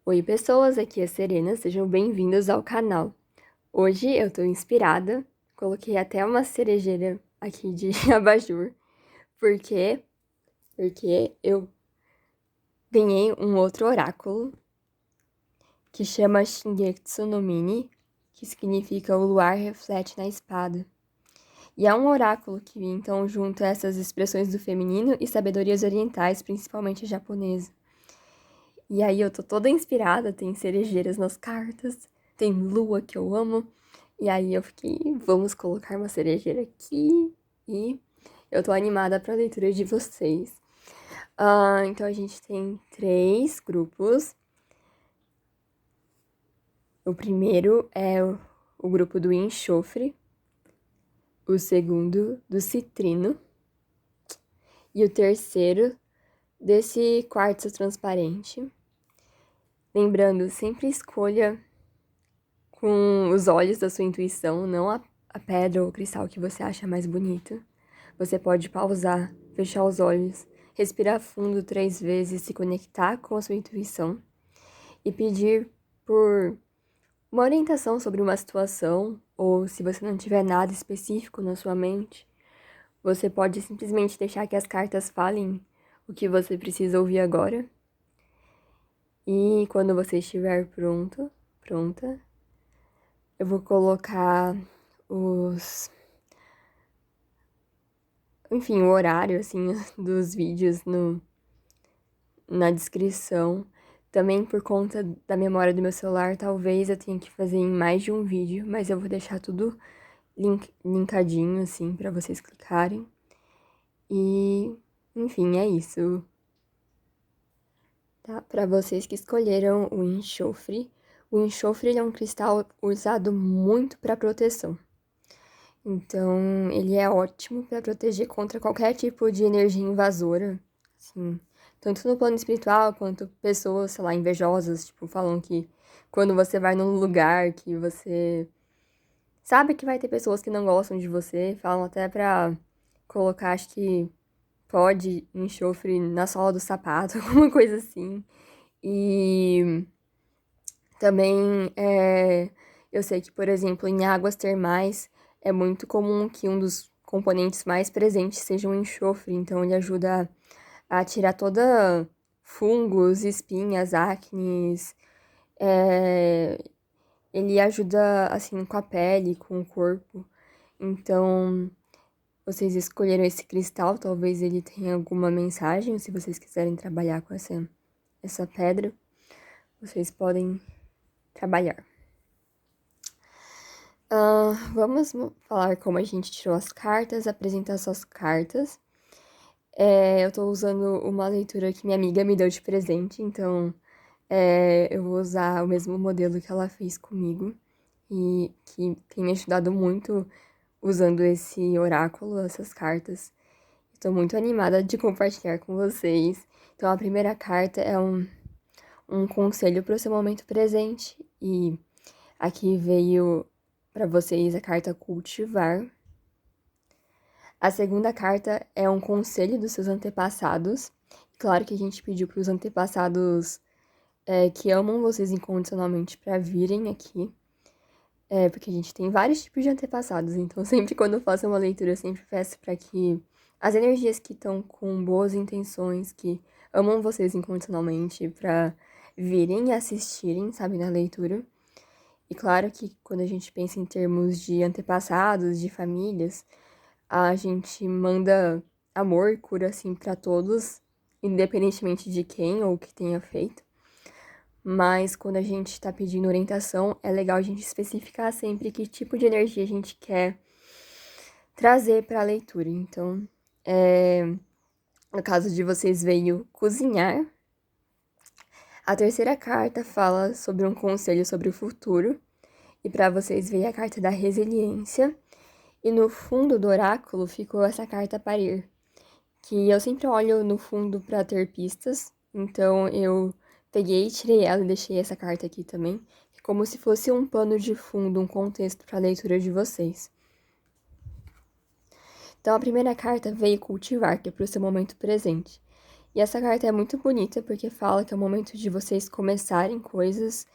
Oi, pessoas, aqui é Serena, sejam bem-vindos ao canal. Hoje eu tô inspirada, coloquei até uma cerejeira aqui de abajur, porque eu ganhei um outro oráculo que chama Shingetsu no Mini, que significa o luar reflete na espada. E é um oráculo que então junta essas expressões do feminino e sabedorias orientais, principalmente japonesa. E aí eu tô toda inspirada, tem cerejeiras nas cartas, tem lua que eu amo. E aí eu fiquei, vamos colocar uma cerejeira aqui. E eu tô animada pra leitura de vocês. Então a gente tem 3 grupos. O primeiro é o grupo do enxofre. O segundo do citrino. E o terceiro desse quartzo transparente. Lembrando, sempre escolha com os olhos da sua intuição, não a pedra ou o cristal que você acha mais bonito. Você pode pausar, fechar os olhos, respirar fundo 3 vezes, se conectar com a sua intuição e pedir por uma orientação sobre uma situação, ou se você não tiver nada específico na sua mente, você pode simplesmente deixar que as cartas falem o que você precisa ouvir agora. E quando você estiver pronta, eu vou colocar enfim, o horário, assim, dos vídeos na descrição. Também por conta da memória do meu celular, talvez eu tenha que fazer em mais de um vídeo, mas eu vou deixar tudo linkadinho, assim, pra vocês clicarem. E, enfim, é isso. Tá? Pra vocês que escolheram o enxofre ele é um cristal usado muito pra proteção. Então, ele é ótimo para proteger contra qualquer tipo de energia invasora, assim, tanto no plano espiritual quanto pessoas, sei lá, invejosas, tipo, falam que quando você vai num lugar que você sabe que vai ter pessoas que não gostam de você, falam até pra colocar, acho que pode, enxofre na sola do sapato, alguma coisa assim. E também eu sei que, por exemplo, em águas termais é muito comum que um dos componentes mais presentes seja o enxofre, então ele ajuda a tirar toda fungos, espinhas, acnes, ele ajuda assim com a pele, com o corpo. Então, vocês escolheram esse cristal, talvez ele tenha alguma mensagem, se vocês quiserem trabalhar com essa pedra, vocês podem trabalhar. Vamos falar como a gente tirou as cartas, apresentar suas cartas. Eu tô usando uma leitura que minha amiga me deu de presente, então eu vou usar o mesmo modelo que ela fez comigo e que tem me ajudado muito usando esse oráculo, essas cartas. Estou muito animada de compartilhar com vocês. Então, a primeira carta é um conselho para o seu momento presente e aqui veio para vocês a carta cultivar. A segunda carta é um conselho dos seus antepassados. Claro que a gente pediu para os antepassados que amam vocês incondicionalmente para virem aqui. Porque a gente tem vários tipos de antepassados, então sempre quando eu faço uma leitura, eu sempre peço para que as energias que estão com boas intenções, que amam vocês incondicionalmente, para virem e assistirem, sabe, na leitura. E claro que quando a gente pensa em termos de antepassados, de famílias, a gente manda amor e cura, assim, para todos, independentemente de quem ou o que tenha feito. Mas quando a gente tá pedindo orientação, é legal a gente especificar sempre que tipo de energia a gente quer trazer para a leitura. Então, no caso de vocês veio cozinhar, a terceira carta fala sobre um conselho sobre o futuro. E para vocês veio a carta da resiliência. E no fundo do oráculo ficou essa carta parir, que eu sempre olho no fundo para ter pistas. Então eu peguei, tirei ela e deixei essa carta aqui também, como se fosse um pano de fundo, um contexto para a leitura de vocês. Então a primeira carta veio cultivar, que é para o seu momento presente. E essa carta é muito bonita porque fala que é o momento de vocês começarem coisas,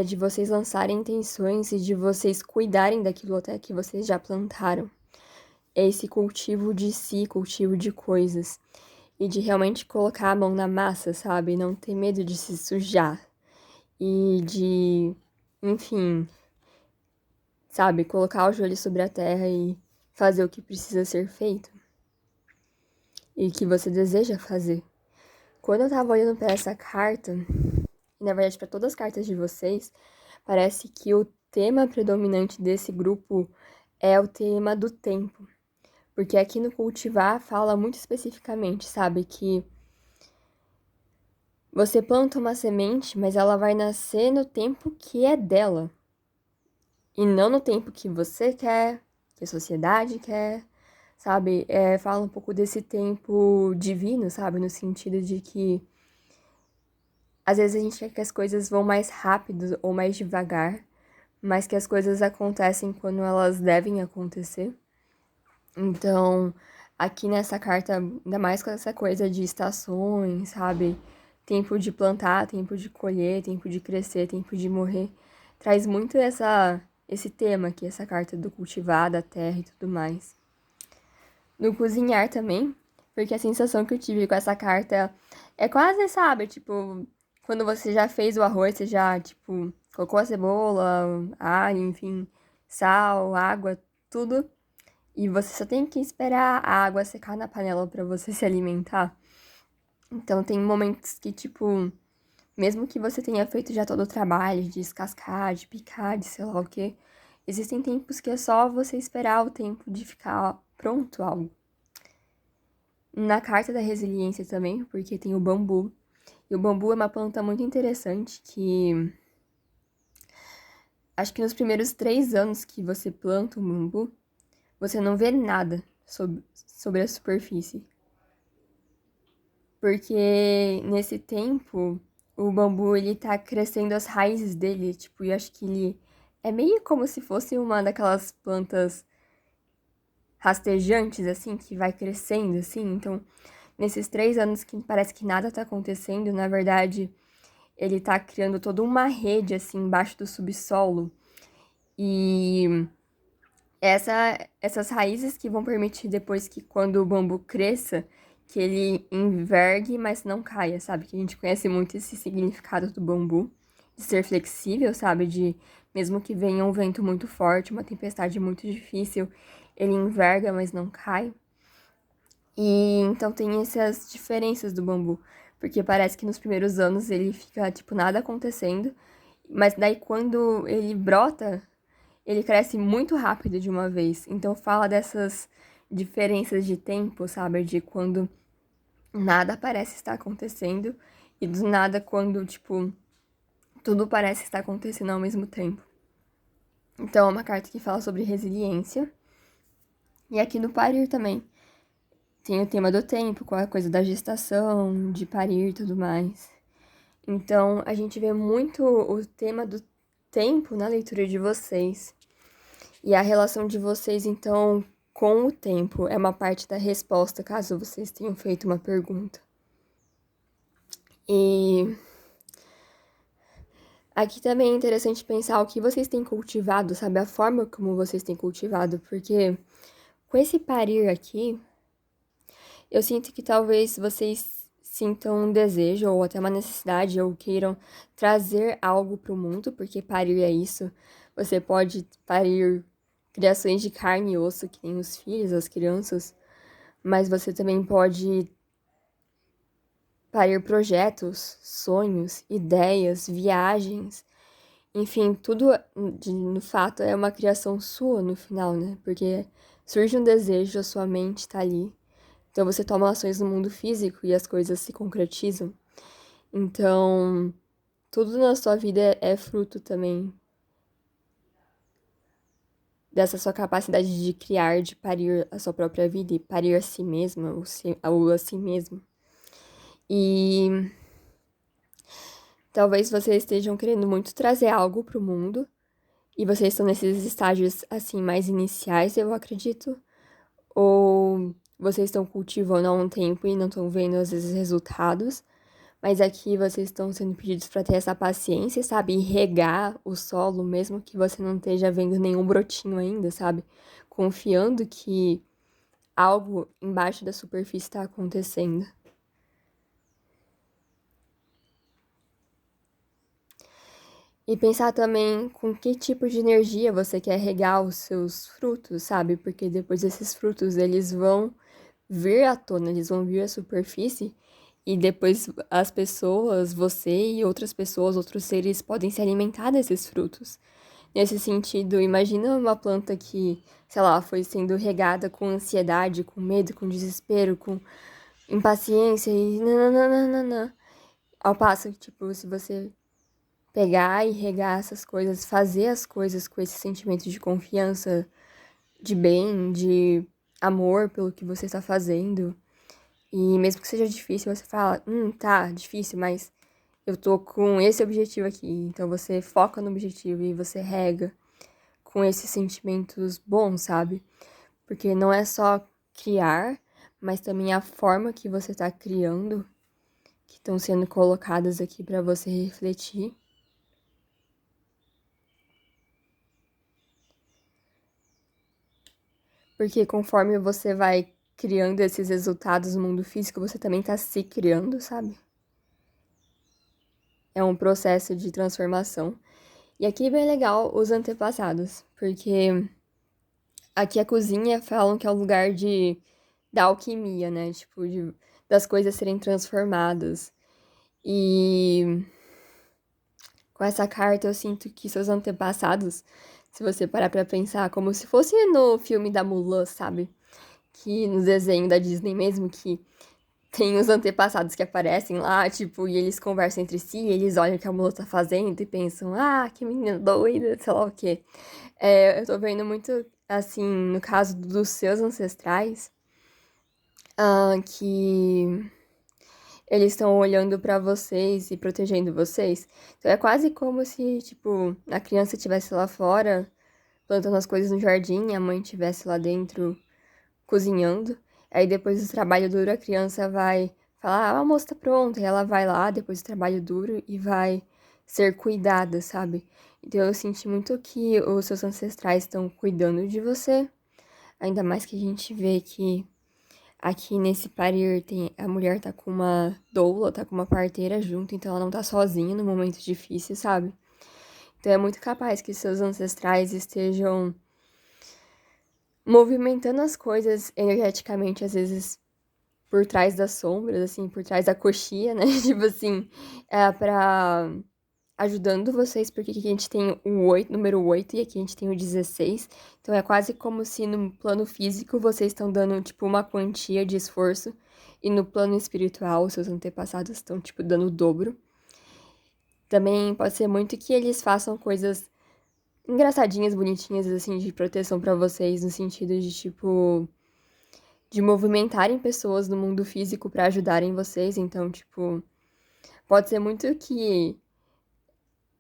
de vocês lançarem intenções e de vocês cuidarem daquilo até que vocês já plantaram. É esse cultivo de si, cultivo de coisas. E de realmente colocar a mão na massa, sabe? Não ter medo de se sujar. E de, enfim, sabe? Colocar o joelho sobre a terra e fazer o que precisa ser feito. E que você deseja fazer. Quando eu tava olhando para essa carta, e na verdade para todas as cartas de vocês, parece que o tema predominante desse grupo é o tema do tempo. Porque aqui no cultivar fala muito especificamente, sabe? Que você planta uma semente, mas ela vai nascer no tempo que é dela. E não no tempo que você quer, que a sociedade quer, sabe? Fala um pouco desse tempo divino, sabe? No sentido de que às vezes a gente quer que as coisas vão mais rápido ou mais devagar, mas que as coisas acontecem quando elas devem acontecer. Então, aqui nessa carta, ainda mais com essa coisa de estações, sabe? Tempo de plantar, tempo de colher, tempo de crescer, tempo de morrer. Traz muito esse tema aqui, essa carta do cultivar, da terra e tudo mais. No cozinhar também, porque a sensação que eu tive com essa carta é quase, sabe, tipo, quando você já fez o arroz, você já, tipo, colocou a cebola, alho, enfim, sal, água, tudo. E você só tem que esperar a água secar na panela para você se alimentar. Então tem momentos que, tipo, mesmo que você tenha feito já todo o trabalho de descascar, de picar, de sei lá o quê, existem tempos que é só você esperar o tempo de ficar pronto algo. Na carta da resiliência também, porque tem o bambu. E o bambu é uma planta muito interessante que acho que nos primeiros 3 anos que você planta um bambu, você não vê nada sobre a superfície. Porque nesse tempo, o bambu, ele tá crescendo as raízes dele, tipo, e acho que ele é meio como se fosse uma daquelas plantas rastejantes, assim, que vai crescendo, assim. Então, nesses 3 anos que parece que nada tá acontecendo, na verdade, ele tá criando toda uma rede, assim, embaixo do subsolo. E essas raízes que vão permitir depois que quando o bambu cresça, que ele envergue, mas não caia, sabe? Que a gente conhece muito esse significado do bambu, de ser flexível, sabe? De mesmo que venha um vento muito forte, uma tempestade muito difícil, ele enverga, mas não cai. E então tem essas diferenças do bambu, porque parece que nos primeiros anos ele fica tipo nada acontecendo, mas daí quando ele brota, ele cresce muito rápido de uma vez. Então fala dessas diferenças de tempo, sabe? De quando nada parece estar acontecendo e do nada quando, tipo, tudo parece estar acontecendo ao mesmo tempo. Então é uma carta que fala sobre resiliência. E aqui no parir também. Tem o tema do tempo, com a coisa da gestação, de parir e tudo mais. Então a gente vê muito o tema do tempo na leitura de vocês. E a relação de vocês, então, com o tempo é uma parte da resposta, caso vocês tenham feito uma pergunta. E aqui também é interessante pensar o que vocês têm cultivado, sabe? A forma como vocês têm cultivado, porque com esse parir aqui, eu sinto que talvez vocês sintam um desejo ou até uma necessidade ou queiram trazer algo para o mundo, porque parir é isso. Você pode parir criações de carne e osso, que nem os filhos, as crianças, mas você também pode parir projetos, sonhos, ideias, viagens, enfim, tudo no fato é uma criação sua no final, né? Porque surge um desejo, a sua mente tá ali. Então você toma ações no mundo físico e as coisas se concretizam. Então, tudo na sua vida é fruto também dessa sua capacidade de criar, de parir a sua própria vida e parir a si mesma ou a si mesmo. E talvez vocês estejam querendo muito trazer algo pro mundo e vocês estão nesses estágios assim mais iniciais, eu acredito, ou vocês estão cultivando há um tempo e não estão vendo, às vezes, resultados. Mas aqui vocês estão sendo pedidos para ter essa paciência, sabe? E regar o solo, mesmo que você não esteja vendo nenhum brotinho ainda, sabe? Confiando que algo embaixo da superfície está acontecendo. E pensar também com que tipo de energia você quer regar os seus frutos, sabe? Porque depois esses frutos, eles vão vir à tona, eles vão vir à superfície e depois as pessoas, você e outras pessoas, outros seres podem se alimentar desses frutos. Nesse sentido, imagina uma planta que, sei lá, foi sendo regada com ansiedade, com medo, com desespero, com impaciência e nananana. Ao passo que, tipo, se você pegar e regar essas coisas, fazer as coisas com esse sentimento de confiança, de bem, de amor pelo que você está fazendo. E mesmo que seja difícil, você fala, tá, difícil, mas eu tô com esse objetivo aqui. Então você foca no objetivo e você rega com esses sentimentos bons, sabe? Porque não é só criar, mas também a forma que você tá criando, que estão sendo colocadas aqui para você refletir. Porque conforme você vai criando esses resultados no mundo físico, você também tá se criando, sabe? É um processo de transformação. E aqui é bem legal os antepassados, porque aqui a cozinha falam que é um lugar da alquimia, né? Tipo, das coisas serem transformadas. E com essa carta eu sinto que seus antepassados, se você parar pra pensar, como se fosse no filme da Mulan, sabe? Que no desenho da Disney mesmo, que tem os antepassados que aparecem lá, tipo, e eles conversam entre si, e eles olham o que a Mulan tá fazendo e pensam, ah, que menina doida, sei lá o quê. Eu tô vendo muito, assim, no caso dos seus ancestrais, que eles estão olhando pra vocês e protegendo vocês. Então é quase como se, tipo, a criança estivesse lá fora, plantando as coisas no jardim, e a mãe estivesse lá dentro cozinhando. Aí depois do trabalho duro, a criança vai falar, ah, o almoço tá pronto. E ela vai lá, depois do trabalho duro, e vai ser cuidada, sabe? Então eu senti muito que os seus ancestrais estão cuidando de você. Ainda mais que a gente vê que aqui nesse parir tem, a mulher tá com uma doula, tá com uma parteira junto, então ela não tá sozinha no momento difícil, sabe? Então é muito capaz que seus ancestrais estejam movimentando as coisas energeticamente, às vezes por trás das sombras, assim, por trás da coxia, né? Tipo assim, pra ajudando vocês, porque aqui a gente tem o 8, número 8 e aqui a gente tem o 16. Então é quase como se no plano físico vocês estão dando, tipo, uma quantia de esforço e no plano espiritual os seus antepassados estão, tipo, dando o dobro. Também pode ser muito que eles façam coisas engraçadinhas, bonitinhas, assim, de proteção pra vocês, no sentido de, tipo, de movimentarem pessoas no mundo físico pra ajudarem vocês. Então, tipo, pode ser muito que,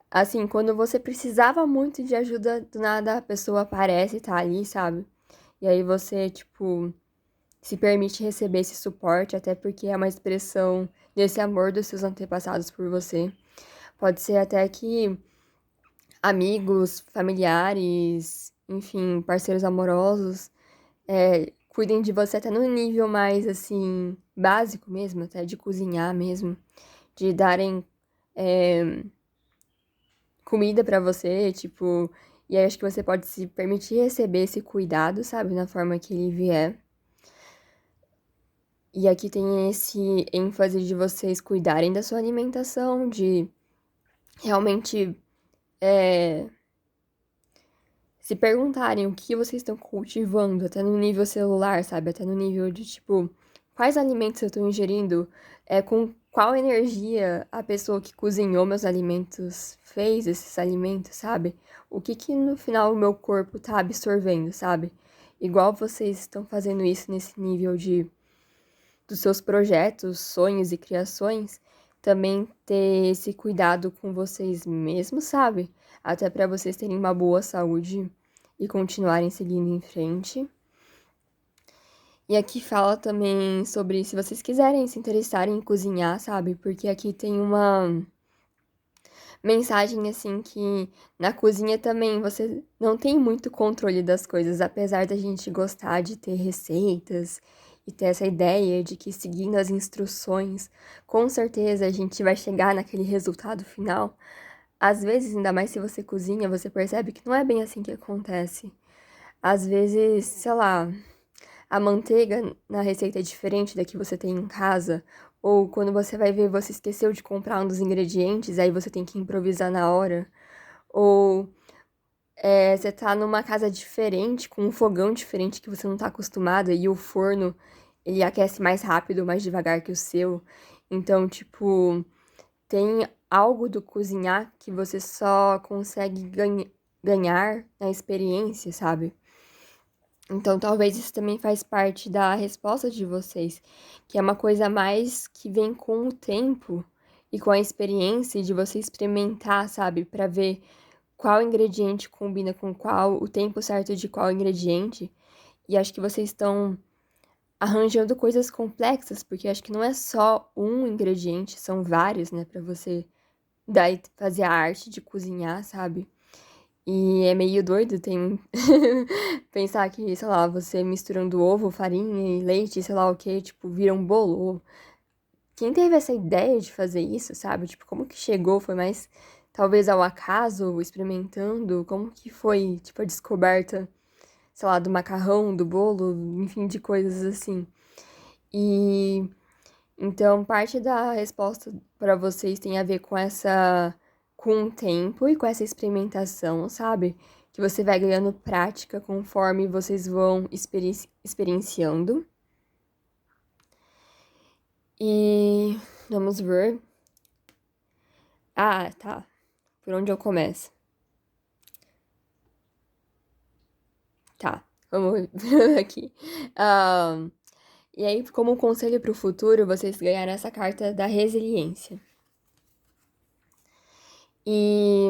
assim, quando você precisava muito de ajuda, do nada a pessoa aparece e tá ali, sabe? E aí você, tipo, se permite receber esse suporte, até porque é uma expressão desse amor dos seus antepassados por você. Pode ser até que amigos, familiares, enfim, parceiros amorosos, cuidem de você até no nível mais, assim, básico mesmo, até de cozinhar mesmo, de darem comida pra você, tipo, e aí acho que você pode se permitir receber esse cuidado, sabe, na forma que ele vier. E aqui tem esse ênfase de vocês cuidarem da sua alimentação, de realmente se perguntarem o que vocês estão cultivando, até no nível celular, sabe? Até no nível de, tipo, quais alimentos eu estou ingerindo, com qual energia a pessoa que cozinhou meus alimentos fez esses alimentos, sabe? O que que no final o meu corpo tá absorvendo, sabe? Igual vocês estão fazendo isso nesse nível dos seus projetos, sonhos e criações, também ter esse cuidado com vocês mesmos, sabe? Até para vocês terem uma boa saúde e continuarem seguindo em frente. E aqui fala também sobre se vocês quiserem se interessarem em cozinhar, sabe? Porque aqui tem uma mensagem assim que na cozinha também você não tem muito controle das coisas, apesar da gente gostar de ter receitas e ter essa ideia de que seguindo as instruções, com certeza a gente vai chegar naquele resultado final. Às vezes, ainda mais se você cozinha, você percebe que não é bem assim que acontece. Às vezes, sei lá, a manteiga na receita é diferente da que você tem em casa, ou quando você vai ver, você esqueceu de comprar um dos ingredientes, aí você tem que improvisar na hora, ou você tá numa casa diferente, com um fogão diferente que você não tá acostumado, e o forno, ele aquece mais rápido, mais devagar que o seu. Então, tipo, tem algo do cozinhar que você só consegue ganhar na experiência, sabe? Então, talvez isso também faz parte da resposta de vocês, que é uma coisa mais que vem com o tempo e com a experiência de você experimentar, sabe, para ver qual ingrediente combina com qual, o tempo certo de qual ingrediente. E acho que vocês estão arranjando coisas complexas, porque acho que não é só um ingrediente, são vários, né, para você daí fazer a arte de cozinhar, sabe? E é meio doido, tem pensar que, sei lá, você misturando ovo, farinha e leite, sei lá o que, tipo, vira um bolo. Quem teve essa ideia de fazer isso, sabe? Tipo, como que chegou? Foi mais, talvez, ao acaso, experimentando? Como que foi, tipo, a descoberta, sei lá, do macarrão, do bolo, enfim, de coisas assim. E então, parte da resposta para vocês tem a ver com com o tempo e com essa experimentação, sabe? Que você vai ganhando prática conforme vocês vão experienciando. E vamos ver. Ah, tá. Por onde eu começo? Tá, vamos ver aqui. Ah, e aí, como um conselho para o futuro, vocês ganharam essa carta da resiliência. E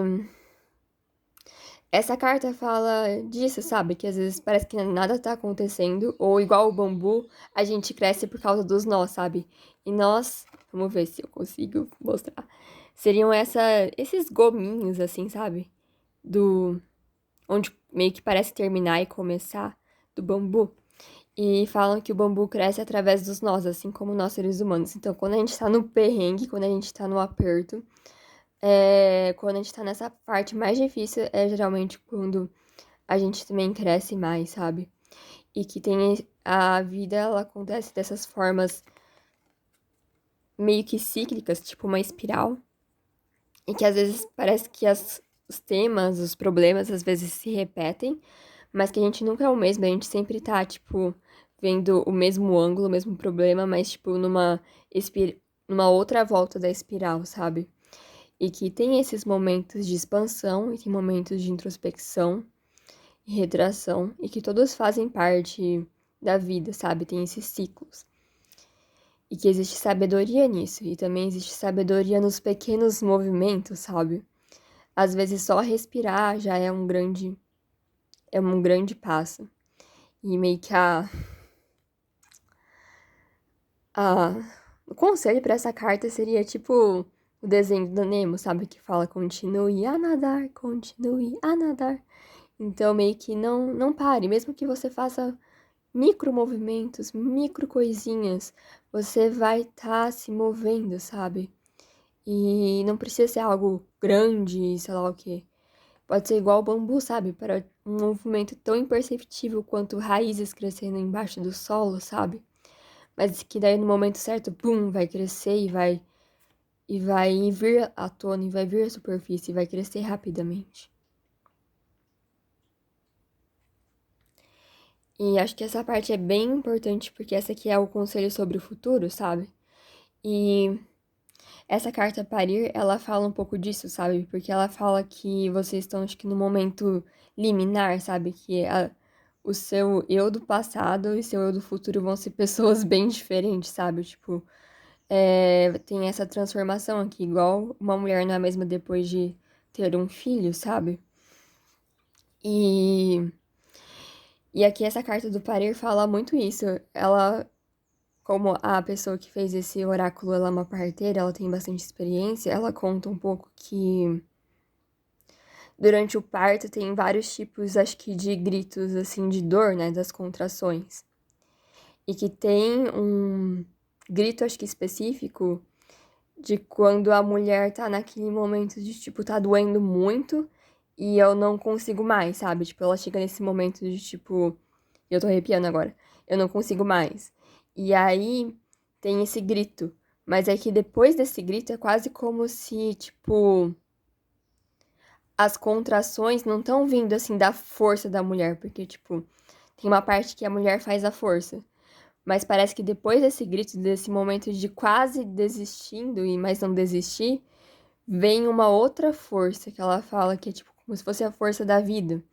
essa carta fala disso, sabe? Que às vezes parece que nada tá acontecendo, ou igual o bambu, a gente cresce por causa dos nós, sabe? E nós, vamos ver se eu consigo mostrar. Seriam esses gominhos, assim, sabe? Do onde meio que parece terminar e começar do bambu. E falam que o bambu cresce através dos nós, assim como nós seres humanos. Então, quando a gente tá no perrengue, quando a gente tá no aperto, quando a gente tá nessa parte mais difícil, é geralmente quando a gente também cresce mais, sabe? E que tem a vida, ela acontece dessas formas meio que cíclicas, tipo uma espiral, e que às vezes parece que os temas, os problemas, às vezes se repetem, mas que a gente nunca é o mesmo, a gente sempre tá, tipo, vendo o mesmo ângulo, o mesmo problema, mas, tipo, numa outra volta da espiral, sabe? E que tem esses momentos de expansão e tem momentos de introspecção e retração, e que todos fazem parte da vida, sabe? Tem esses ciclos. E que existe sabedoria nisso, e também existe sabedoria nos pequenos movimentos, sabe? Às vezes só respirar já é um grande passo. E meio que a o conselho para essa carta seria tipo o desenho do Nemo, sabe? Que fala continue a nadar. Então meio que não pare, mesmo que você faça micro movimentos, micro coisinhas, você vai estar se movendo, sabe? E não precisa ser algo grande, sei lá o quê. Pode ser igual o bambu, sabe? Para um movimento tão imperceptível quanto raízes crescendo embaixo do solo, sabe? Mas que daí no momento certo, pum, vai crescer e vai vir à tona, e vai vir à superfície, e vai crescer rapidamente. E acho que essa parte é bem importante, porque essa aqui é o conselho sobre o futuro, sabe? E essa carta parir, ela fala um pouco disso, sabe? Porque ela fala que vocês estão, acho que no momento liminar, sabe? O seu eu do passado e seu eu do futuro vão ser pessoas bem diferentes, sabe? Tipo, tem essa transformação aqui, igual uma mulher não é a mesma depois de ter um filho, sabe? E E aqui essa carta do parir fala muito isso. Ela, como a pessoa que fez esse oráculo, ela é uma parteira, ela tem bastante experiência, ela conta um pouco que durante o parto tem vários tipos, acho que de gritos, assim, de dor, né, das contrações. E que tem um grito, acho que específico, de quando a mulher tá naquele momento de, tipo, tá doendo muito e eu não consigo mais, sabe? Tipo, ela chega nesse momento de, tipo, eu tô arrepiando agora, eu não consigo mais. E aí tem esse grito. Mas é que depois desse grito é quase como se, tipo, as contrações não estão vindo assim da força da mulher, porque, tipo, tem uma parte que a mulher faz a força. Mas parece que depois desse grito, desse momento de quase desistindo e mais não desistir, vem uma outra força que ela fala que é tipo como se fosse a força da vida.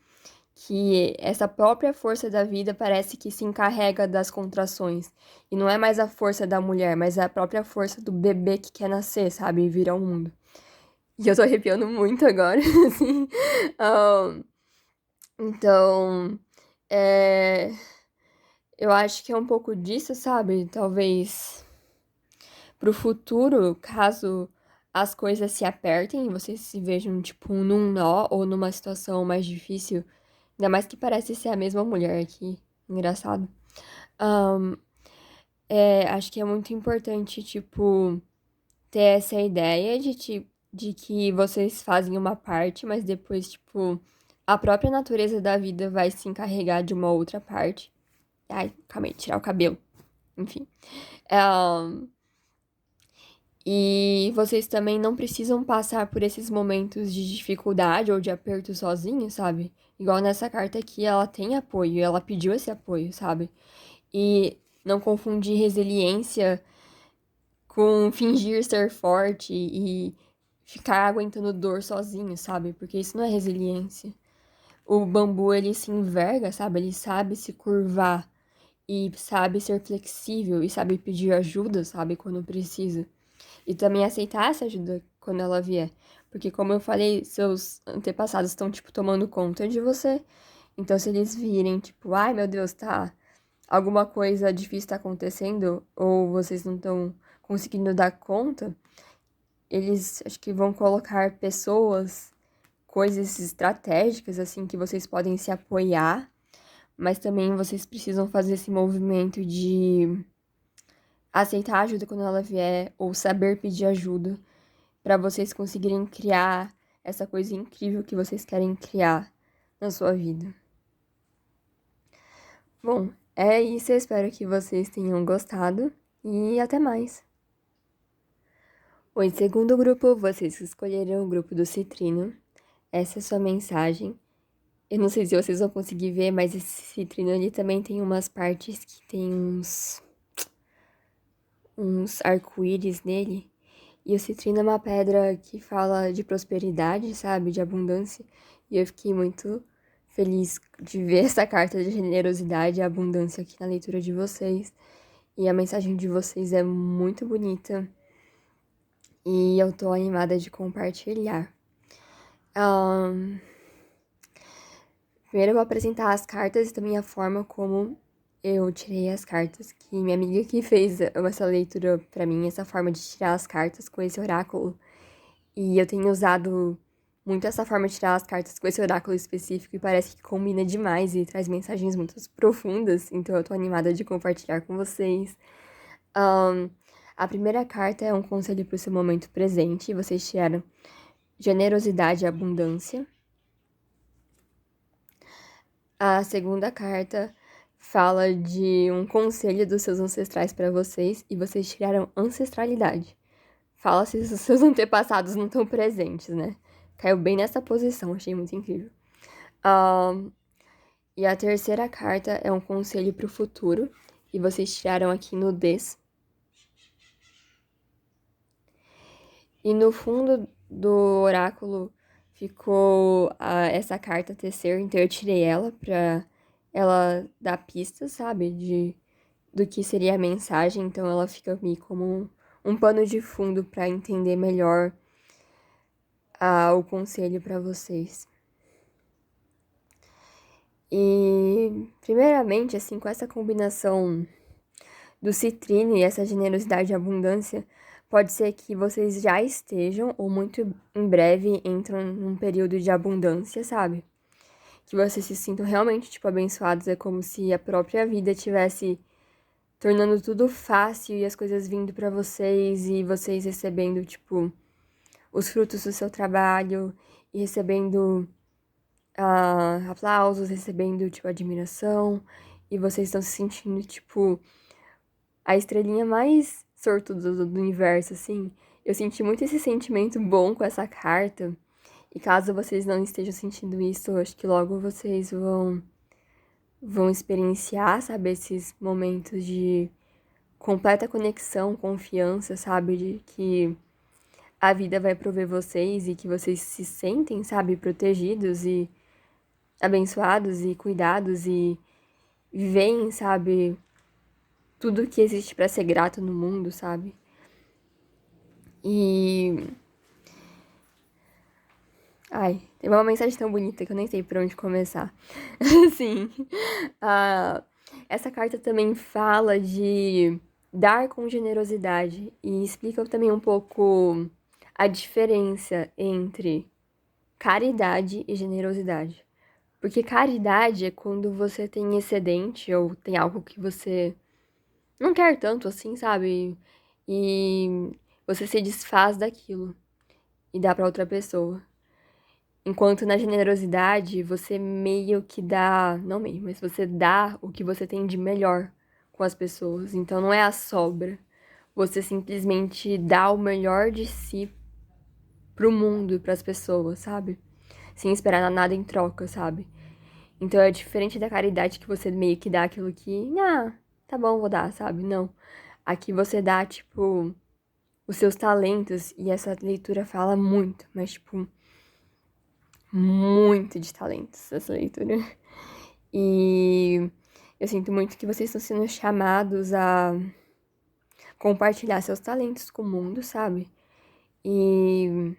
Que essa própria força da vida parece que se encarrega das contrações. E não é mais a força da mulher, mas é a própria força do bebê que quer nascer, sabe? E vir ao mundo. E eu tô arrepiando muito agora, assim. Ahn, então, é, eu acho que é um pouco disso, sabe? Talvez pro futuro, caso as coisas se apertem e vocês se vejam, tipo, num nó ou numa situação mais difícil, ainda mais que parece ser a mesma mulher aqui. Engraçado. Ahn, acho que é muito importante, tipo, ter essa ideia de que vocês fazem uma parte, mas depois, tipo, a própria natureza da vida vai se encarregar de uma outra parte. Ai, calma aí, tirar o cabelo. Enfim. Ahn, e vocês também não precisam passar por esses momentos de dificuldade ou de aperto sozinhos, sabe? Igual nessa carta aqui, ela tem apoio, ela pediu esse apoio, sabe? E não confundir resiliência com fingir ser forte e ficar aguentando dor sozinho, sabe? Porque isso não é resiliência. O bambu, ele se enverga, sabe? Ele sabe se curvar e sabe ser flexível e sabe pedir ajuda, sabe? Quando precisa. E também aceitar essa ajuda quando ela vier. Porque, como eu falei, seus antepassados estão, tipo, tomando conta de você. Então, se eles virem, tipo, ai meu Deus, tá, alguma coisa difícil tá acontecendo, ou vocês não estão conseguindo dar conta, eles acho que vão colocar pessoas, coisas estratégicas, assim, que vocês podem se apoiar, mas também vocês precisam fazer esse movimento de aceitar ajuda quando ela vier, ou saber pedir ajuda, para vocês conseguirem criar essa coisa incrível que vocês querem criar na sua vida. Bom, é isso, eu espero que vocês tenham gostado e até mais. Oi, segundo grupo, vocês escolheram o grupo do citrino. Essa é a sua mensagem. Eu não sei se vocês vão conseguir ver, mas esse citrino ali também tem umas partes que tem uns arco-íris nele. E o citrino é uma pedra que fala de prosperidade, sabe? De abundância. E eu fiquei muito feliz de ver essa carta de generosidade e abundância aqui na leitura de vocês. E a mensagem de vocês é muito bonita. E eu tô animada de compartilhar. Ahn, Primeiro eu vou apresentar as cartas e também a forma como eu tirei as cartas, que minha amiga que fez essa leitura pra mim, essa forma de tirar as cartas com esse oráculo. E eu tenho usado muito essa forma de tirar as cartas com esse oráculo específico e parece que combina demais e traz mensagens muito profundas, então eu tô animada de compartilhar com vocês. Ahn, a primeira carta é um conselho pro seu momento presente, e vocês tiraram generosidade e abundância. A segunda carta fala de um conselho dos seus ancestrais para vocês e vocês tiraram ancestralidade. Fala se os seus antepassados não estão presentes, né? Caiu bem nessa posição, achei muito incrível. Ahn, e a terceira carta é um conselho para o futuro e vocês tiraram aqui nudez. E no fundo do oráculo ficou essa carta tecer, então eu tirei ela pra ela dar pistas, sabe, do que seria a mensagem, então ela fica meio como um pano de fundo pra entender melhor o conselho pra vocês. E, primeiramente, assim, com essa combinação do citrine e essa generosidade e abundância, pode ser que vocês já estejam, ou muito em breve, entram num período de abundância, sabe? Que vocês se sintam realmente, tipo, abençoados. É como se a própria vida tivesse tornando tudo fácil e as coisas vindo pra vocês e vocês recebendo, tipo, os frutos do seu trabalho e recebendo aplausos, recebendo, tipo, admiração. E vocês estão se sentindo, tipo, a estrelinha mais sortuda do universo, assim. Eu senti muito esse sentimento bom com essa carta. E caso vocês não estejam sentindo isso, eu acho que logo vocês vão experienciar, sabe, esses momentos de completa conexão, confiança, sabe, de que a vida vai prover vocês e que vocês se sentem, sabe, protegidos e abençoados e cuidados e veem, sabe, tudo que existe pra ser grato no mundo, sabe? E ai, tem uma mensagem tão bonita que eu nem sei por onde começar. Sim. Ah, essa carta também fala de dar com generosidade e explica também um pouco a diferença entre caridade e generosidade. Porque caridade é quando você tem excedente ou tem algo que você não quer tanto assim, sabe? E você se desfaz daquilo e dá pra outra pessoa. Enquanto na generosidade, você meio que dá, não meio, mas você dá o que você tem de melhor com as pessoas. Então não é a sobra. Você simplesmente dá o melhor de si pro mundo e pras pessoas, sabe? Sem esperar nada em troca, sabe? Então é diferente da caridade que você meio que dá aquilo que, ah, tá bom, vou dar, sabe? Não. Aqui você dá, tipo, os seus talentos, e essa leitura fala muito, mas, tipo, muito de talentos, essa leitura. E eu sinto muito que vocês estão sendo chamados a compartilhar seus talentos com o mundo, sabe? E,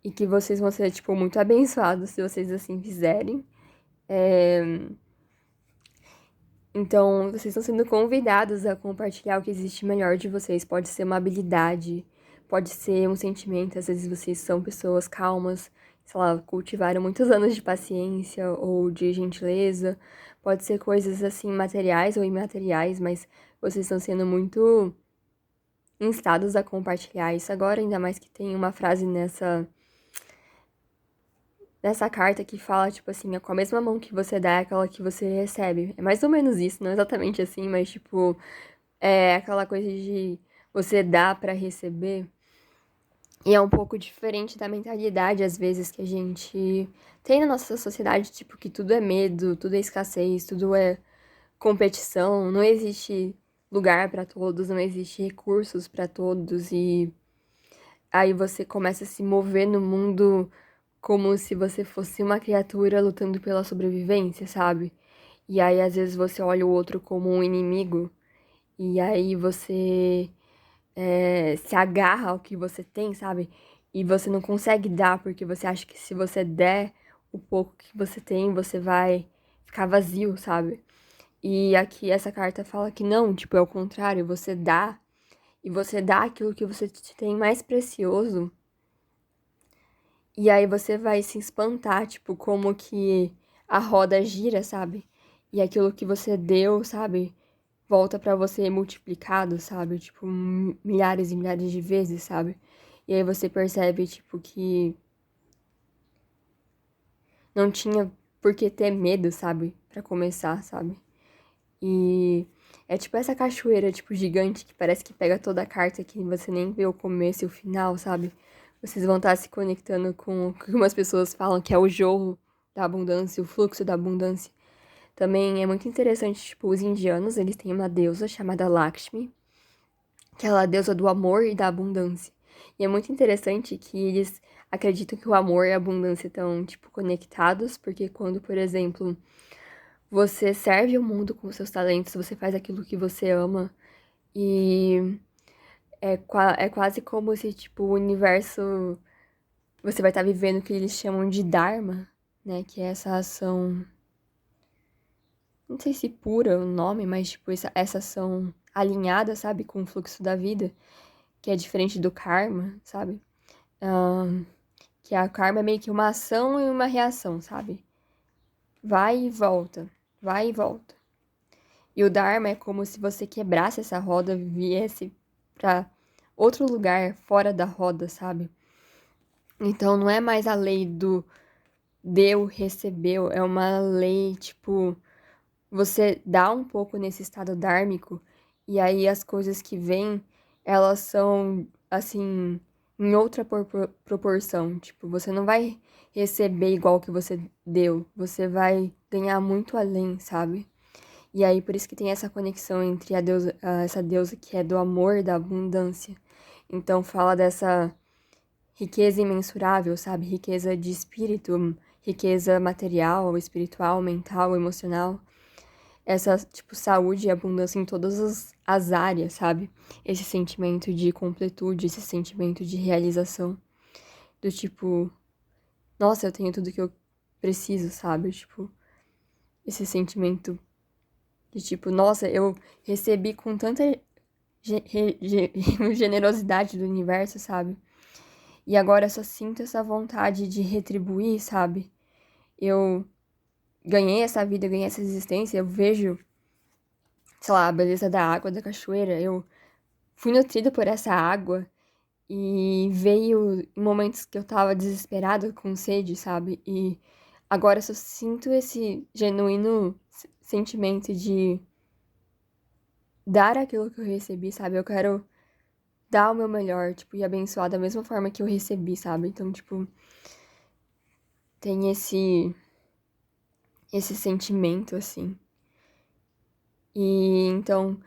e que vocês vão ser, tipo, muito abençoados se vocês assim fizerem. É, então, vocês estão sendo convidados a compartilhar o que existe melhor de vocês. Pode ser uma habilidade, pode ser um sentimento. Às vezes vocês são pessoas calmas, sei lá, cultivaram muitos anos de paciência ou de gentileza. Pode ser coisas assim, materiais ou imateriais, mas vocês estão sendo muito instados a compartilhar isso agora, ainda mais que tem uma frase nessa carta que fala, tipo assim, é com a mesma mão que você dá, é aquela que você recebe. É mais ou menos isso, não exatamente assim, mas tipo, é aquela coisa de você dar pra receber. E é um pouco diferente da mentalidade, às vezes, que a gente tem na nossa sociedade, tipo, que tudo é medo, tudo é escassez, tudo é competição, não existe lugar pra todos, não existe recursos pra todos, e aí você começa a se mover no mundo como se você fosse uma criatura lutando pela sobrevivência, sabe? E aí, às vezes, você olha o outro como um inimigo, e aí você se agarra ao que você tem, sabe? E você não consegue dar, porque você acha que se você der o pouco que você tem, você vai ficar vazio, sabe? E aqui essa carta fala que não, tipo, é o contrário, você dá, e você dá aquilo que você tem mais precioso. E aí você vai se espantar, tipo, como que a roda gira, sabe? E aquilo que você deu, sabe? Volta pra você multiplicado, sabe? Tipo, milhares e milhares de vezes, sabe? E aí você percebe, tipo, que não tinha por que ter medo, sabe? Pra começar, sabe? E é tipo essa cachoeira, tipo, gigante que parece que pega toda a carta que você nem vê o começo e o final, sabe? Vocês vão estar se conectando com o que umas pessoas falam que é o jorro da abundância, o fluxo da abundância. Também é muito interessante, tipo, os indianos, eles têm uma deusa chamada Lakshmi, que ela é a deusa do amor e da abundância. E é muito interessante que eles acreditam que o amor e a abundância estão, tipo, conectados, porque quando, por exemplo, você serve o mundo com seus talentos, você faz aquilo que você ama, e é quase como se, tipo, o universo, você vai estar vivendo o que eles chamam de Dharma, né? Que é essa ação, não sei se pura o nome, mas tipo, essa ação alinhada, sabe, com o fluxo da vida, que é diferente do karma, sabe? Ahn, que a karma é meio que uma ação e uma reação, sabe? Vai e volta, vai e volta. E o Dharma é como se você quebrasse essa roda, viesse pra outro lugar fora da roda, sabe? Então não é mais a lei do deu, recebeu, é uma lei, tipo, você dá um pouco nesse estado dármico e aí as coisas que vêm, elas são, assim, em outra proporção. Tipo, você não vai receber igual que você deu, você vai ganhar muito além, sabe? E aí por isso que tem essa conexão entre a deusa, essa deusa que é do amor, da abundância. Então fala dessa riqueza imensurável, sabe? Riqueza de espírito, riqueza material, espiritual, mental, emocional. Essa, tipo, saúde e abundância em todas as áreas, sabe? Esse sentimento de completude, esse sentimento de realização. Do tipo, nossa, eu tenho tudo que eu preciso, sabe? Tipo, esse sentimento de tipo, nossa, eu recebi com tanta generosidade do universo, sabe? E agora eu só sinto essa vontade de retribuir, sabe? Eu ganhei essa vida, ganhei essa existência, eu vejo, sei lá, a beleza da água da cachoeira, eu fui nutrida por essa água e veio em momentos que eu tava desesperada, com sede, sabe? E agora eu só sinto esse genuíno sentimento de dar aquilo que eu recebi, sabe? Eu quero dar o meu melhor, tipo, e abençoar da mesma forma que eu recebi, sabe? Então, tipo, tem esse sentimento, assim. E então,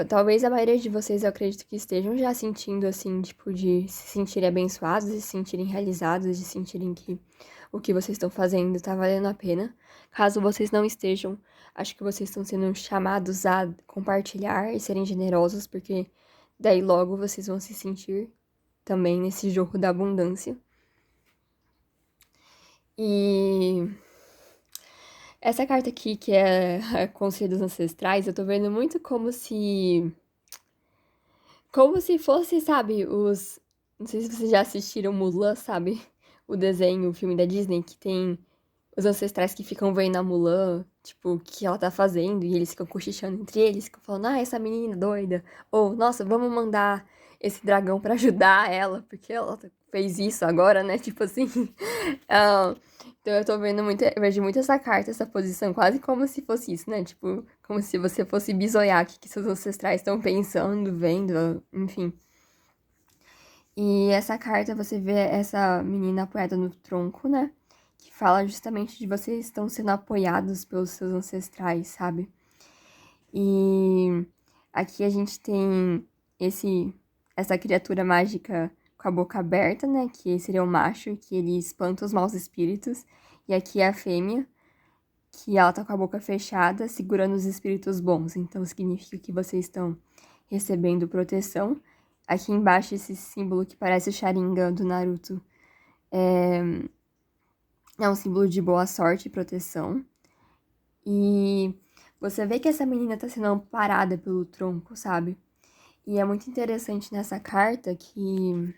talvez a maioria de vocês, eu acredito que estejam já sentindo, assim, tipo, de se sentirem abençoados, de se sentirem realizados, de sentirem que o que vocês estão fazendo tá valendo a pena. Caso vocês não estejam, acho que vocês estão sendo chamados a compartilhar e serem generosos, porque daí logo vocês vão se sentir também nesse jogo da abundância. E essa carta aqui, que é a Conselho dos Ancestrais, eu tô vendo muito como se. Como se fosse, sabe, os. Não sei se vocês já assistiram Mulan, sabe? O desenho, o filme da Disney, que tem os ancestrais que ficam vendo a Mulan, tipo, o que ela tá fazendo, e eles ficam cochichando entre eles, ficam falando, ah, essa menina doida. Ou, nossa, vamos mandar esse dragão pra ajudar ela, porque ela fez isso agora, né? Tipo assim. Ah, então eu tô vendo muito, eu vejo muito essa carta, essa posição, quase como se fosse isso, né? Tipo, como se você fosse bisoiar o que seus ancestrais estão pensando, vendo, enfim. E essa carta você vê essa menina apoiada no tronco, né? Que fala justamente de vocês estão sendo apoiados pelos seus ancestrais, sabe? E aqui a gente tem essa criatura mágica com a boca aberta, né? Que seria o macho, que ele espanta os maus espíritos. E aqui é a fêmea, que ela tá com a boca fechada, segurando os espíritos bons. Então significa que vocês estão recebendo proteção. Aqui embaixo, esse símbolo que parece o Sharingan do Naruto é um símbolo de boa sorte e proteção. E você vê que essa menina tá sendo amparada pelo tronco, sabe? E é muito interessante nessa carta que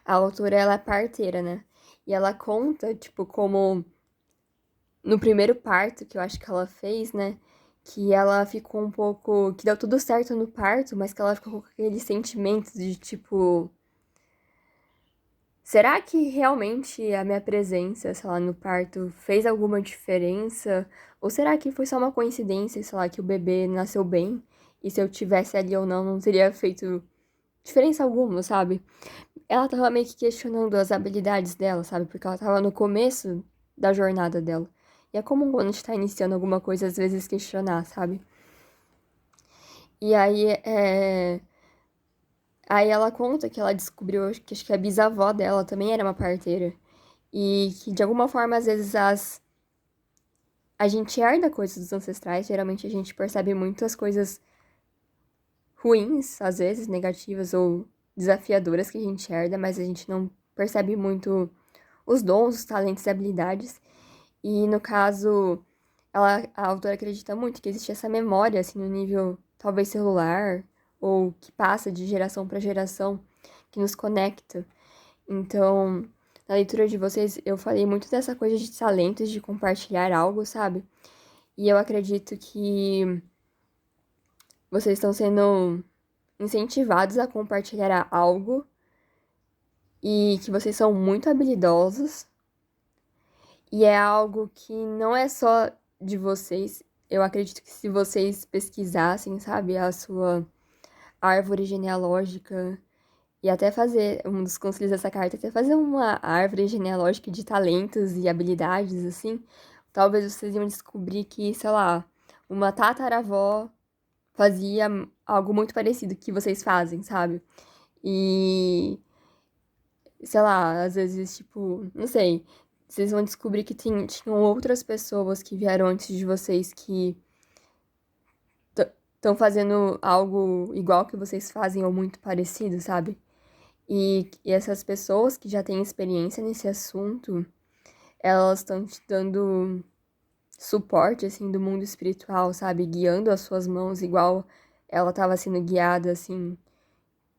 a autora, ela é parteira, né? E ela conta, tipo, como no primeiro parto que eu acho que ela fez, né? Que ela ficou um pouco. Que deu tudo certo no parto, mas que ela ficou com aquele sentimento de tipo. Será que realmente a minha presença, sei lá, no parto fez alguma diferença? Ou será que foi só uma coincidência, sei lá, que o bebê nasceu bem? E se eu tivesse ali ou não, não teria feito diferença alguma, sabe? Ela tava meio que questionando as habilidades dela, sabe? Porque ela tava no começo da jornada dela. E é comum quando a gente tá iniciando alguma coisa, às vezes questionar, sabe? E aí, aí ela conta que ela descobriu que acho que a bisavó dela também era uma parteira. E que de alguma forma, às vezes, a gente herda coisas dos ancestrais. Geralmente a gente percebe muito as coisas ruins, às vezes, negativas ou desafiadoras que a gente herda, mas a gente não percebe muito os dons, os talentos e habilidades. E no caso, a autora acredita muito que existe essa memória, assim, no nível talvez celular, ou que passa de geração para geração, que nos conecta. Então, na leitura de vocês, eu falei muito dessa coisa de talentos, de compartilhar algo, sabe? E eu acredito que vocês estão sendo incentivados a compartilhar algo e que vocês são muito habilidosos. E é algo que não é só de vocês. Eu acredito que se vocês pesquisassem, sabe, a sua árvore genealógica e até fazer, um dos conselhos dessa carta, é até fazer uma árvore genealógica de talentos e habilidades, assim, talvez vocês iam descobrir que, sei lá, uma tataravó fazia algo muito parecido que vocês fazem, sabe? E, sei lá, às vezes, tipo, não sei, vocês vão descobrir que tinham outras pessoas que vieram antes de vocês que estão fazendo algo igual que vocês fazem ou muito parecido, sabe? E essas pessoas que já têm experiência nesse assunto, elas estão te dando suporte, assim, do mundo espiritual, sabe? Guiando as suas mãos, igual ela estava sendo guiada, assim,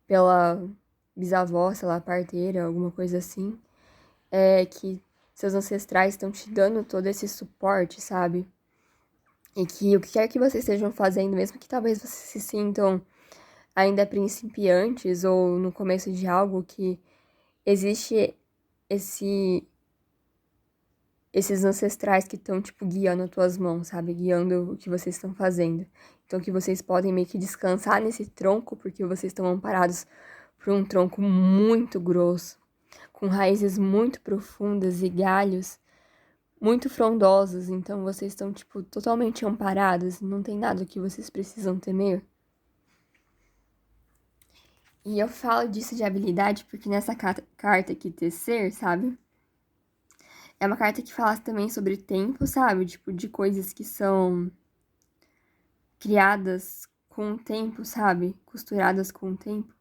pela bisavó, sei lá, parteira, alguma coisa assim. É que seus ancestrais estão te dando todo esse suporte, sabe? E que o que quer que vocês estejam fazendo, mesmo que talvez vocês se sintam ainda principiantes ou no começo de algo, que existe esse esses ancestrais que estão, tipo, guiando as tuas mãos, sabe? Guiando o que vocês estão fazendo. Então, que vocês podem meio que descansar nesse tronco, porque vocês estão amparados por um tronco muito grosso, com raízes muito profundas e galhos muito frondosos. Então, vocês estão, tipo, totalmente amparados. Não tem nada que vocês precisam temer. E eu falo disso de habilidade porque nessa carta aqui, tecer, sabe? É uma carta que fala também sobre tempo, sabe? Tipo, de coisas que são criadas com o tempo, sabe? Costuradas com o tempo.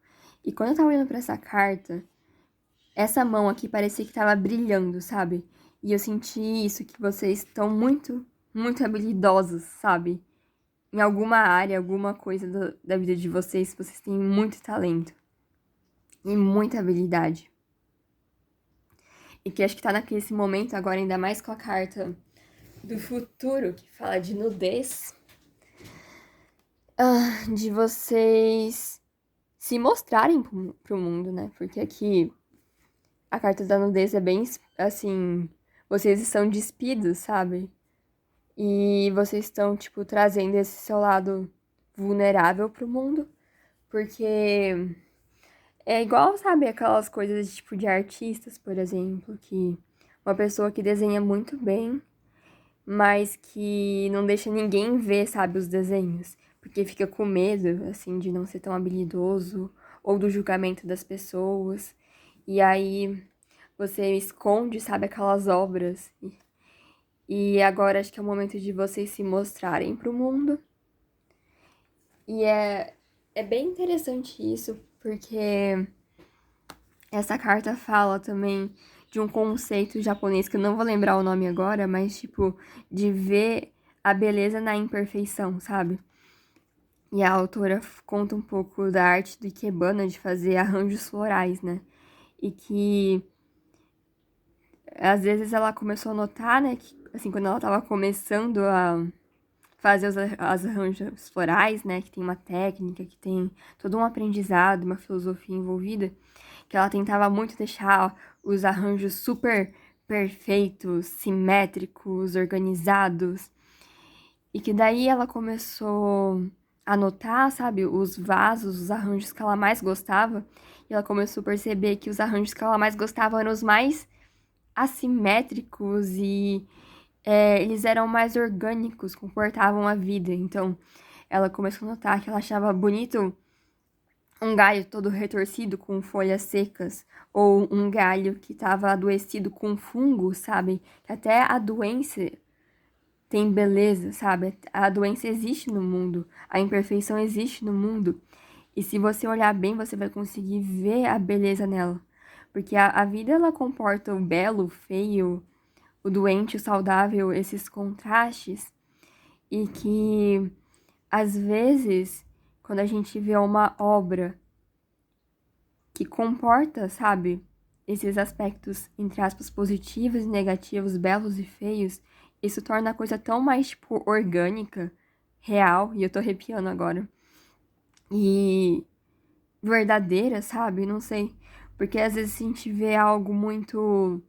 E quando eu tava olhando pra essa carta, essa mão aqui parecia que tava brilhando, sabe? E eu senti isso, que vocês estão muito, muito habilidosos, sabe? Em alguma área, alguma coisa da vida de vocês têm muito talento e muita habilidade. E que acho que tá nesse momento agora, ainda mais com a carta do futuro, que fala de nudez, de vocês se mostrarem pro mundo, né? Porque aqui a carta da nudez é bem, assim, vocês estão despidos, sabe? E vocês estão, tipo, trazendo esse seu lado vulnerável pro mundo, porque é igual, sabe, aquelas coisas, tipo, de artistas, por exemplo, que uma pessoa que desenha muito bem, mas que não deixa ninguém ver, sabe, os desenhos, porque fica com medo, assim, de não ser tão habilidoso, ou do julgamento das pessoas, e aí você esconde, sabe, aquelas obras. E agora acho que é o momento de vocês se mostrarem pro mundo. E é bem interessante isso, porque essa carta fala também de um conceito japonês que eu não vou lembrar o nome agora, mas tipo, de ver a beleza na imperfeição, sabe? E a autora conta um pouco da arte do Ikebana, de fazer arranjos florais, né? E que às vezes ela começou a notar, né, que assim, quando ela tava começando a fazer as arranjos florais, né, que tem uma técnica, que tem todo um aprendizado, uma filosofia envolvida, que ela tentava muito deixar os arranjos super perfeitos, simétricos, organizados, e que daí ela começou a notar, sabe, os vasos, os arranjos que ela mais gostava, e ela começou a perceber que os arranjos que ela mais gostava eram os mais assimétricos e eles eram mais orgânicos, comportavam a vida. Então, ela começou a notar que ela achava bonito um galho todo retorcido com folhas secas, ou um galho que estava adoecido com fungo, sabe? Que até a doença tem beleza, sabe? A doença existe no mundo, a imperfeição existe no mundo. E se você olhar bem, você vai conseguir ver a beleza nela. Porque a vida, ela comporta o belo, o feio, o doente, o saudável, esses contrastes. E que, às vezes, quando a gente vê uma obra que comporta, sabe, esses aspectos, entre aspas, positivos e negativos, belos e feios, isso torna a coisa tão mais, tipo, orgânica, real, e eu tô arrepiando agora, e verdadeira, sabe? Não sei. Porque às vezes a gente vê algo muito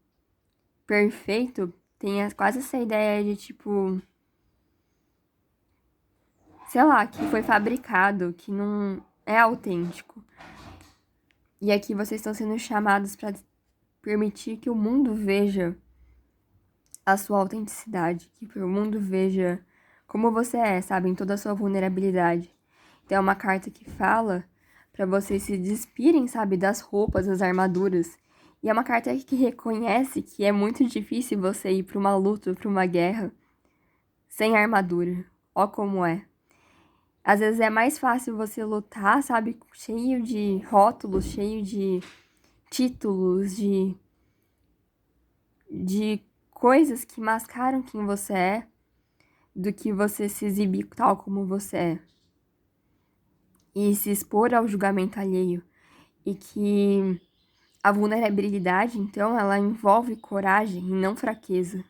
perfeito, tem quase essa ideia de, tipo, sei lá, que foi fabricado, que não é autêntico. E aqui vocês estão sendo chamados para permitir que o mundo veja a sua autenticidade, que o mundo veja como você é, sabe, em toda a sua vulnerabilidade. Então é uma carta que fala para vocês se despirem, sabe, das roupas, das armaduras. E é uma carta que reconhece que é muito difícil você ir para uma luta, para uma guerra sem armadura. Ó como é. Às vezes é mais fácil você lutar, sabe, cheio de rótulos, cheio de títulos, de coisas que mascaram quem você é, do que você se exibir tal como você é. E se expor ao julgamento alheio. E que a vulnerabilidade, então, ela envolve coragem e não fraqueza.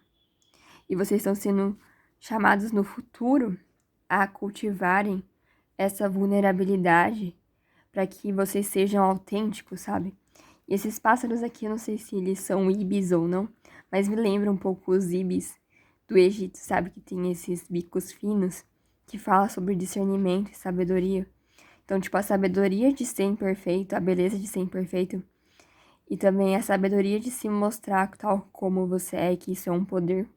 E vocês estão sendo chamados no futuro a cultivarem essa vulnerabilidade para que vocês sejam autênticos, sabe? E esses pássaros aqui, eu não sei se eles são ibis ou não, mas me lembram um pouco os ibis do Egito, sabe? Que tem esses bicos finos, que fala sobre discernimento e sabedoria. Então, tipo, a sabedoria de ser imperfeito, a beleza de ser imperfeito, e também a sabedoria de se mostrar tal como você é, que isso é um poder.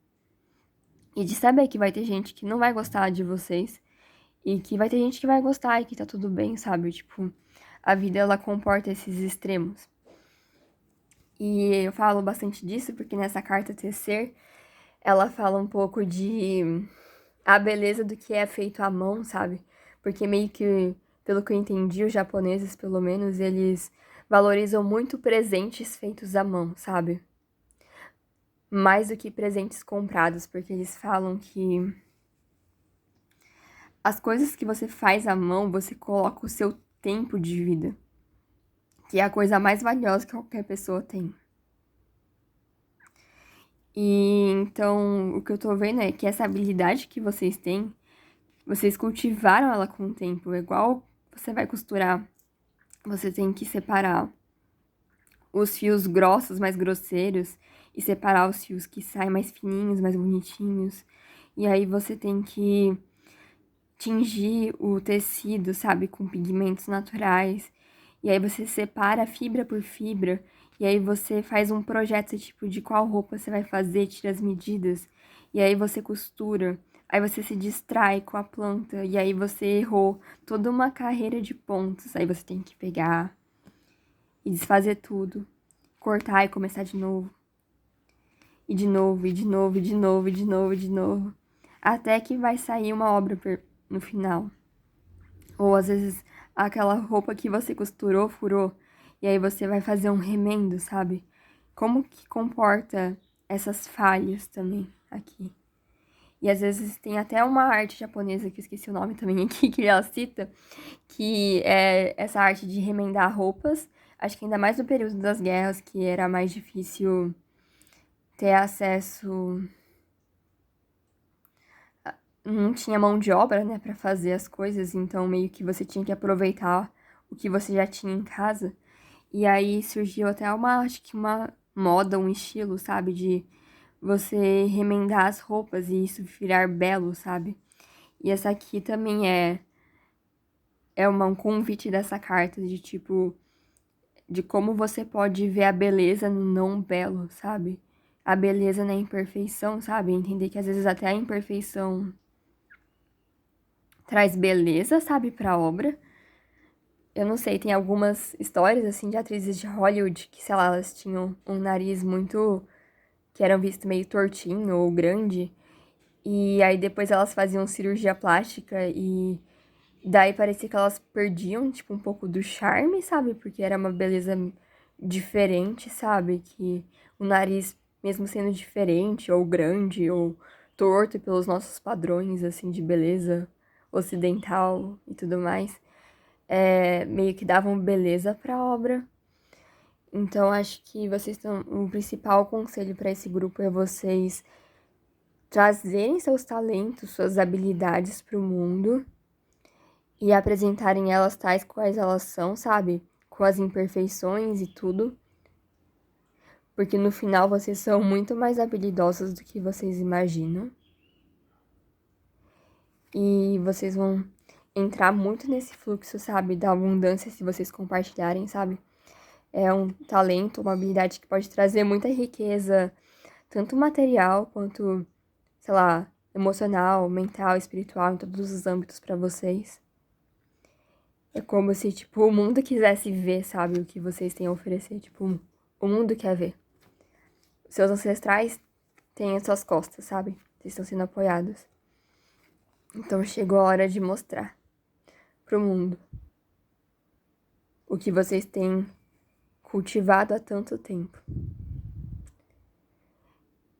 E de saber que vai ter gente que não vai gostar de vocês, e que vai ter gente que vai gostar e que tá tudo bem, sabe? Tipo, a vida, ela comporta esses extremos. E eu falo bastante disso porque nessa carta Tecer, ela fala um pouco de a beleza do que é feito à mão, sabe? Porque meio que, pelo que eu entendi, os japoneses, pelo menos, eles valorizam muito presentes feitos à mão, sabe? Mais do que presentes comprados, porque eles falam que as coisas que você faz à mão, você coloca o seu tempo de vida, que é a coisa mais valiosa que qualquer pessoa tem. E então, o que eu tô vendo é que essa habilidade que vocês têm, vocês cultivaram ela com o tempo. É igual você vai costurar, você tem que separar os fios grossos, mais grosseiros, e separar os fios que saem mais fininhos, mais bonitinhos. E aí você tem que tingir o tecido, sabe, com pigmentos naturais. E aí você separa fibra por fibra. E aí você faz um projeto, tipo, de qual roupa você vai fazer, tira as medidas. E aí você costura. Aí você se distrai com a planta. E aí você errou toda uma carreira de pontos. Aí você tem que pegar e desfazer tudo. Cortar e começar de novo. E de novo, e de novo, e de novo, e de novo, e de novo. Até que vai sair uma obra no final. Ou às vezes aquela roupa que você costurou, furou, e aí você vai fazer um remendo, sabe? Como que comporta essas falhas também aqui? E às vezes tem até uma arte japonesa, que eu esqueci o nome também aqui, que ela cita, que é essa arte de remendar roupas. Acho que ainda mais no período das guerras, que era mais difícil ter acesso, não tinha mão de obra, né, pra fazer as coisas, então meio que você tinha que aproveitar o que você já tinha em casa. E aí surgiu até acho que uma moda, um estilo, sabe, de você remendar as roupas e isso virar belo, sabe? E essa aqui também é um convite dessa carta de tipo de como você pode ver a beleza no não belo, sabe? A beleza na imperfeição, sabe? Entender que às vezes até a imperfeição traz beleza, sabe, pra obra. Eu não sei, tem algumas histórias, assim, de atrizes de Hollywood que, sei lá, elas tinham um nariz muito... que eram visto meio tortinho ou grande. E aí depois elas faziam cirurgia plástica e daí parecia que elas perdiam, tipo, um pouco do charme, sabe? Porque era uma beleza diferente, sabe? Que o nariz, mesmo sendo diferente, ou grande, ou torto pelos nossos padrões, assim, de beleza ocidental e tudo mais, meio que davam beleza pra obra. Então, acho que vocês estão. O principal conselho para esse grupo é vocês trazerem seus talentos, suas habilidades para o mundo e apresentarem elas tais quais elas são, sabe? Com as imperfeições e tudo. Porque no final vocês são muito mais habilidosos do que vocês imaginam. E vocês vão entrar muito nesse fluxo, sabe? Da abundância se vocês compartilharem, sabe? É um talento, uma habilidade que pode trazer muita riqueza, tanto material quanto, sei lá, emocional, mental, espiritual, em todos os âmbitos pra vocês. É como se, tipo, o mundo quisesse ver, sabe, o que vocês têm a oferecer. Tipo, o mundo quer ver. Seus ancestrais têm as suas costas, sabe? Vocês estão sendo apoiados. Então chegou a hora de mostrar pro mundo o que vocês têm cultivado há tanto tempo.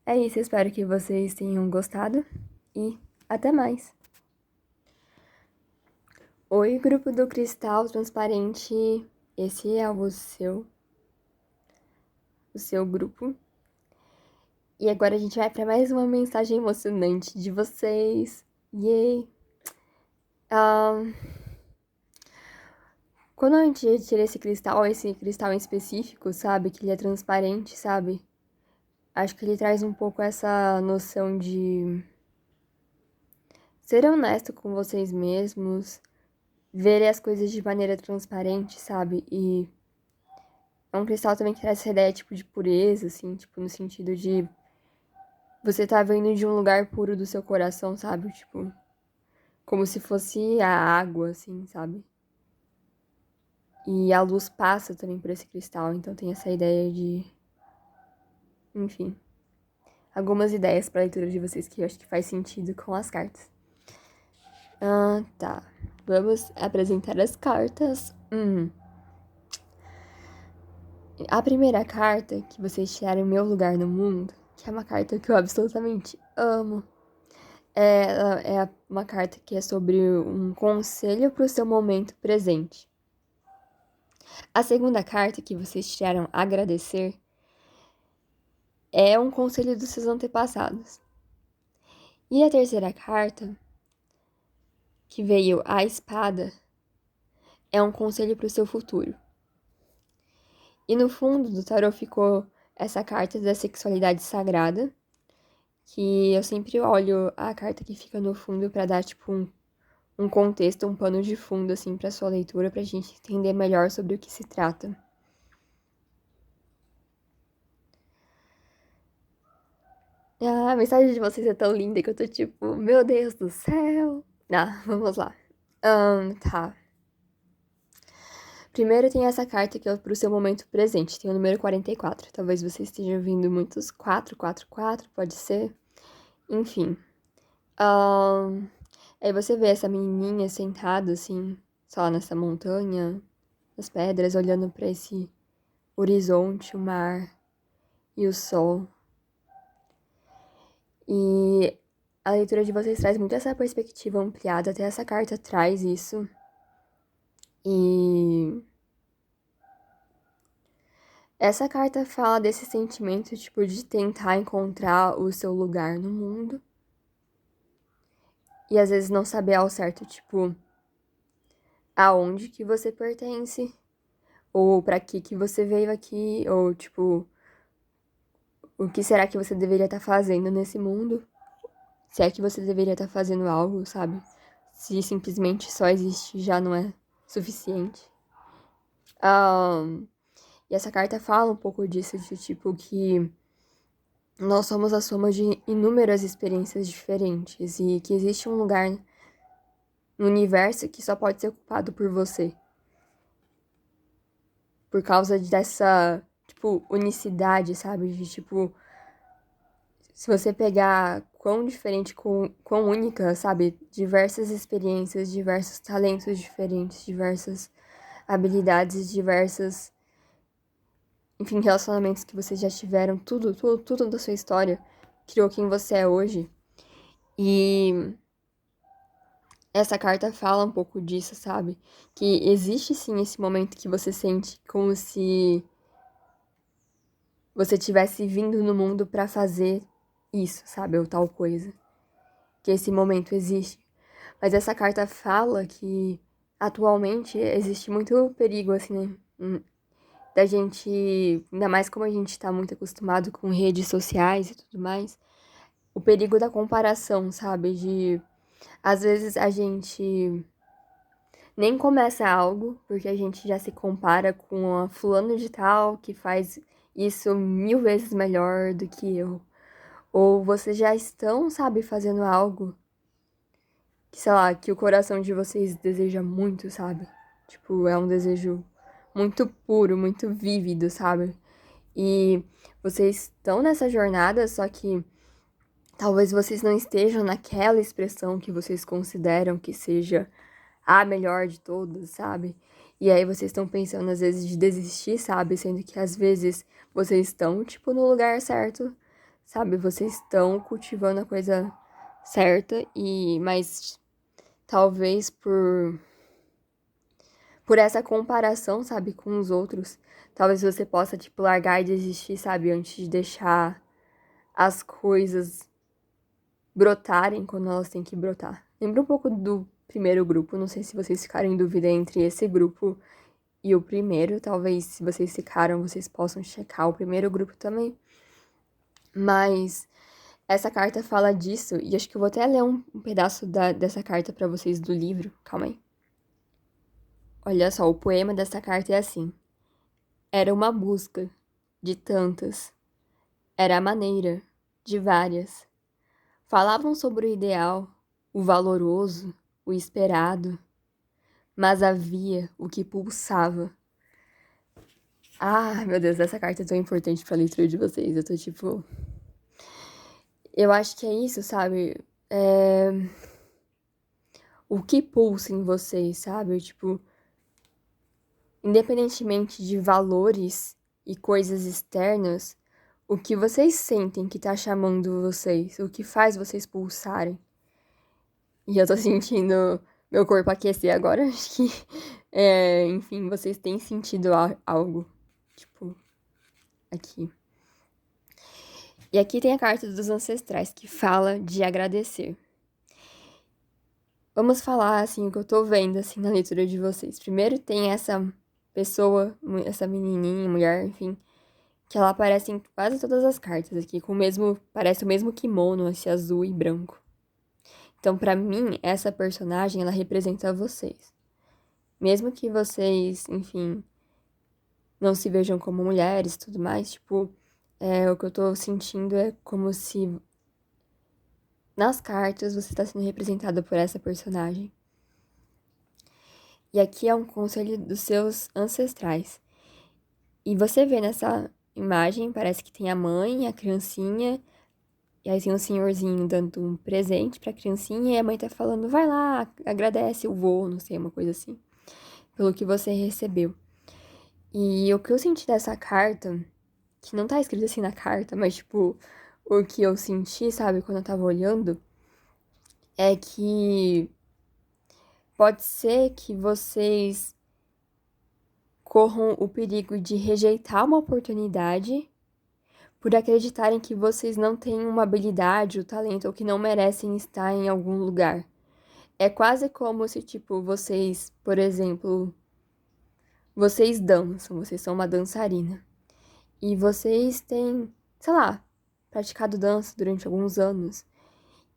É isso, espero que vocês tenham gostado e até mais. Oi, grupo do Cristal Transparente. Esse é o seu grupo. E agora a gente vai para mais uma mensagem emocionante de vocês. Yay! Quando a gente tira esse cristal em específico, sabe? Que ele é transparente, sabe? Acho que ele traz um pouco essa noção de ser honesto com vocês mesmos, ver as coisas de maneira transparente, sabe? E é um cristal também que traz essa ideia, tipo, de pureza, assim, tipo, no sentido de você tá vindo de um lugar puro do seu coração, sabe? Tipo, como se fosse a água, assim, sabe? E a luz passa também por esse cristal, então tem essa ideia de... Enfim, algumas ideias pra leitura de vocês que eu acho que faz sentido com as cartas. Tá. Vamos apresentar as cartas. A primeira carta que vocês tiraram, Meu Lugar no Mundo, que é uma carta que eu absolutamente amo. É uma carta que é sobre um conselho para o seu momento presente. A segunda carta que vocês tiraram, Agradecer, é um conselho dos seus antepassados. E a terceira carta, que veio a Espada, é um conselho para o seu futuro. E no fundo do tarô ficou essa carta da sexualidade sagrada, que eu sempre olho a carta que fica no fundo para dar, tipo, um contexto, um pano de fundo, assim, pra sua leitura, pra gente entender melhor sobre o que se trata. A mensagem de vocês é tão linda que eu tô tipo, meu Deus do céu. Vamos lá. Tá. Primeiro tem essa carta que é pro seu momento presente, tem o número 44. Talvez você esteja ouvindo muitos 444, pode ser. Enfim. Aí você vê essa menininha sentada, assim, sei lá, nessa montanha, nas pedras, olhando pra esse horizonte, o mar e o sol. E a leitura de vocês traz muito essa perspectiva ampliada, até essa carta traz isso. E essa carta fala desse sentimento, tipo, de tentar encontrar o seu lugar no mundo. E às vezes não saber ao certo, tipo, aonde que você pertence, ou pra que você veio aqui, ou tipo, o que será que você deveria estar fazendo nesse mundo? Se é que você deveria estar fazendo algo, sabe? Se simplesmente só existe já não é suficiente. E essa carta fala um pouco disso, de tipo que nós somos a soma de inúmeras experiências diferentes e que existe um lugar no universo que só pode ser ocupado por você. Por causa dessa, tipo, unicidade, sabe? De tipo, se você pegar quão diferente, quão única, sabe? Diversas experiências, diversos talentos diferentes, diversas habilidades, diversas enfim, relacionamentos que vocês já tiveram, tudo da sua história criou quem você é hoje. E essa carta fala um pouco disso, sabe? Que existe sim esse momento que você sente como se você tivesse vindo no mundo pra fazer isso, sabe? Ou tal coisa. Que esse momento existe. Mas essa carta fala que atualmente existe muito perigo, assim, né? Da gente, ainda mais como a gente tá muito acostumado com redes sociais e tudo mais, o perigo da comparação, sabe? De às vezes a gente nem começa algo, porque a gente já se compara com a fulano de tal que faz isso 1000 vezes melhor do que eu. Ou vocês já estão, sabe, fazendo algo que, sei lá, que o coração de vocês deseja muito, sabe? Tipo, é um desejo muito puro, muito vívido, sabe? E vocês estão nessa jornada, só que talvez vocês não estejam naquela expressão que vocês consideram que seja a melhor de todas, sabe? E aí vocês estão pensando às vezes de desistir, sabe? Sendo que às vezes vocês estão, tipo, no lugar certo, sabe? Vocês estão cultivando a coisa certa e mas talvez por essa comparação, sabe, com os outros, talvez você possa, tipo, largar e desistir, sabe, antes de deixar as coisas brotarem quando elas têm que brotar. Lembra um pouco do primeiro grupo, não sei se vocês ficaram em dúvida entre esse grupo e o primeiro, talvez se vocês ficaram, vocês possam checar o primeiro grupo também. Mas essa carta fala disso, e acho que eu vou até ler um pedaço dessa carta pra vocês do livro. Calma aí. Olha só, o poema dessa carta é assim: era uma busca de tantas, era a maneira de várias. Falavam sobre o ideal, o valoroso, o esperado, mas havia o que pulsava. Ah, meu Deus, essa carta é tão importante pra leitura de vocês. Eu tô tipo. Eu acho que é isso, sabe? É... O que pulsa em vocês, sabe? Tipo, independentemente de valores e coisas externas, o que vocês sentem que tá chamando vocês, o que faz vocês pulsarem. E eu tô sentindo meu corpo aquecer agora. Acho que, enfim, vocês têm sentido algo, tipo, aqui. E aqui tem a carta dos ancestrais, que fala de agradecer. Vamos falar, assim, o que eu tô vendo, assim, na leitura de vocês. Primeiro tem essa pessoa, essa menininha, mulher, enfim, que ela aparece em quase todas as cartas aqui, com o mesmo, parece o mesmo kimono, esse azul e branco. Então, pra mim, essa personagem, ela representa vocês. Mesmo que vocês, enfim, não se vejam como mulheres e tudo mais, tipo, o que eu tô sentindo é como se nas cartas você está sendo representada por essa personagem. E aqui é um conselho dos seus ancestrais. E você vê nessa imagem, parece que tem a mãe, a criancinha, e aí tem um senhorzinho dando um presente pra criancinha, e a mãe tá falando, vai lá, agradece o vô, não sei, uma coisa assim, pelo que você recebeu. E o que eu senti dessa carta, que não tá escrito assim na carta, mas tipo, o que eu senti, sabe, quando eu tava olhando, é que pode ser que vocês corram o perigo de rejeitar uma oportunidade por acreditarem que vocês não têm uma habilidade, o talento, ou que não merecem estar em algum lugar. É quase como se, tipo, vocês, por exemplo, vocês dançam, vocês são uma dançarina. E vocês têm, sei lá, praticado dança durante alguns anos.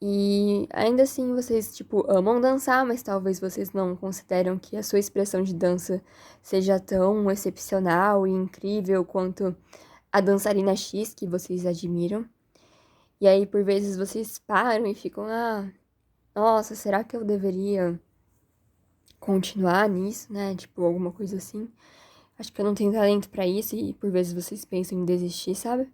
E ainda assim vocês, tipo, amam dançar, mas talvez vocês não consideram que a sua expressão de dança seja tão excepcional e incrível quanto a dançarina X que vocês admiram. E aí, por vezes, vocês param e ficam, nossa, será que eu deveria continuar nisso, né? Tipo, alguma coisa assim. Acho que eu não tenho talento pra isso e por vezes vocês pensam em desistir, sabe?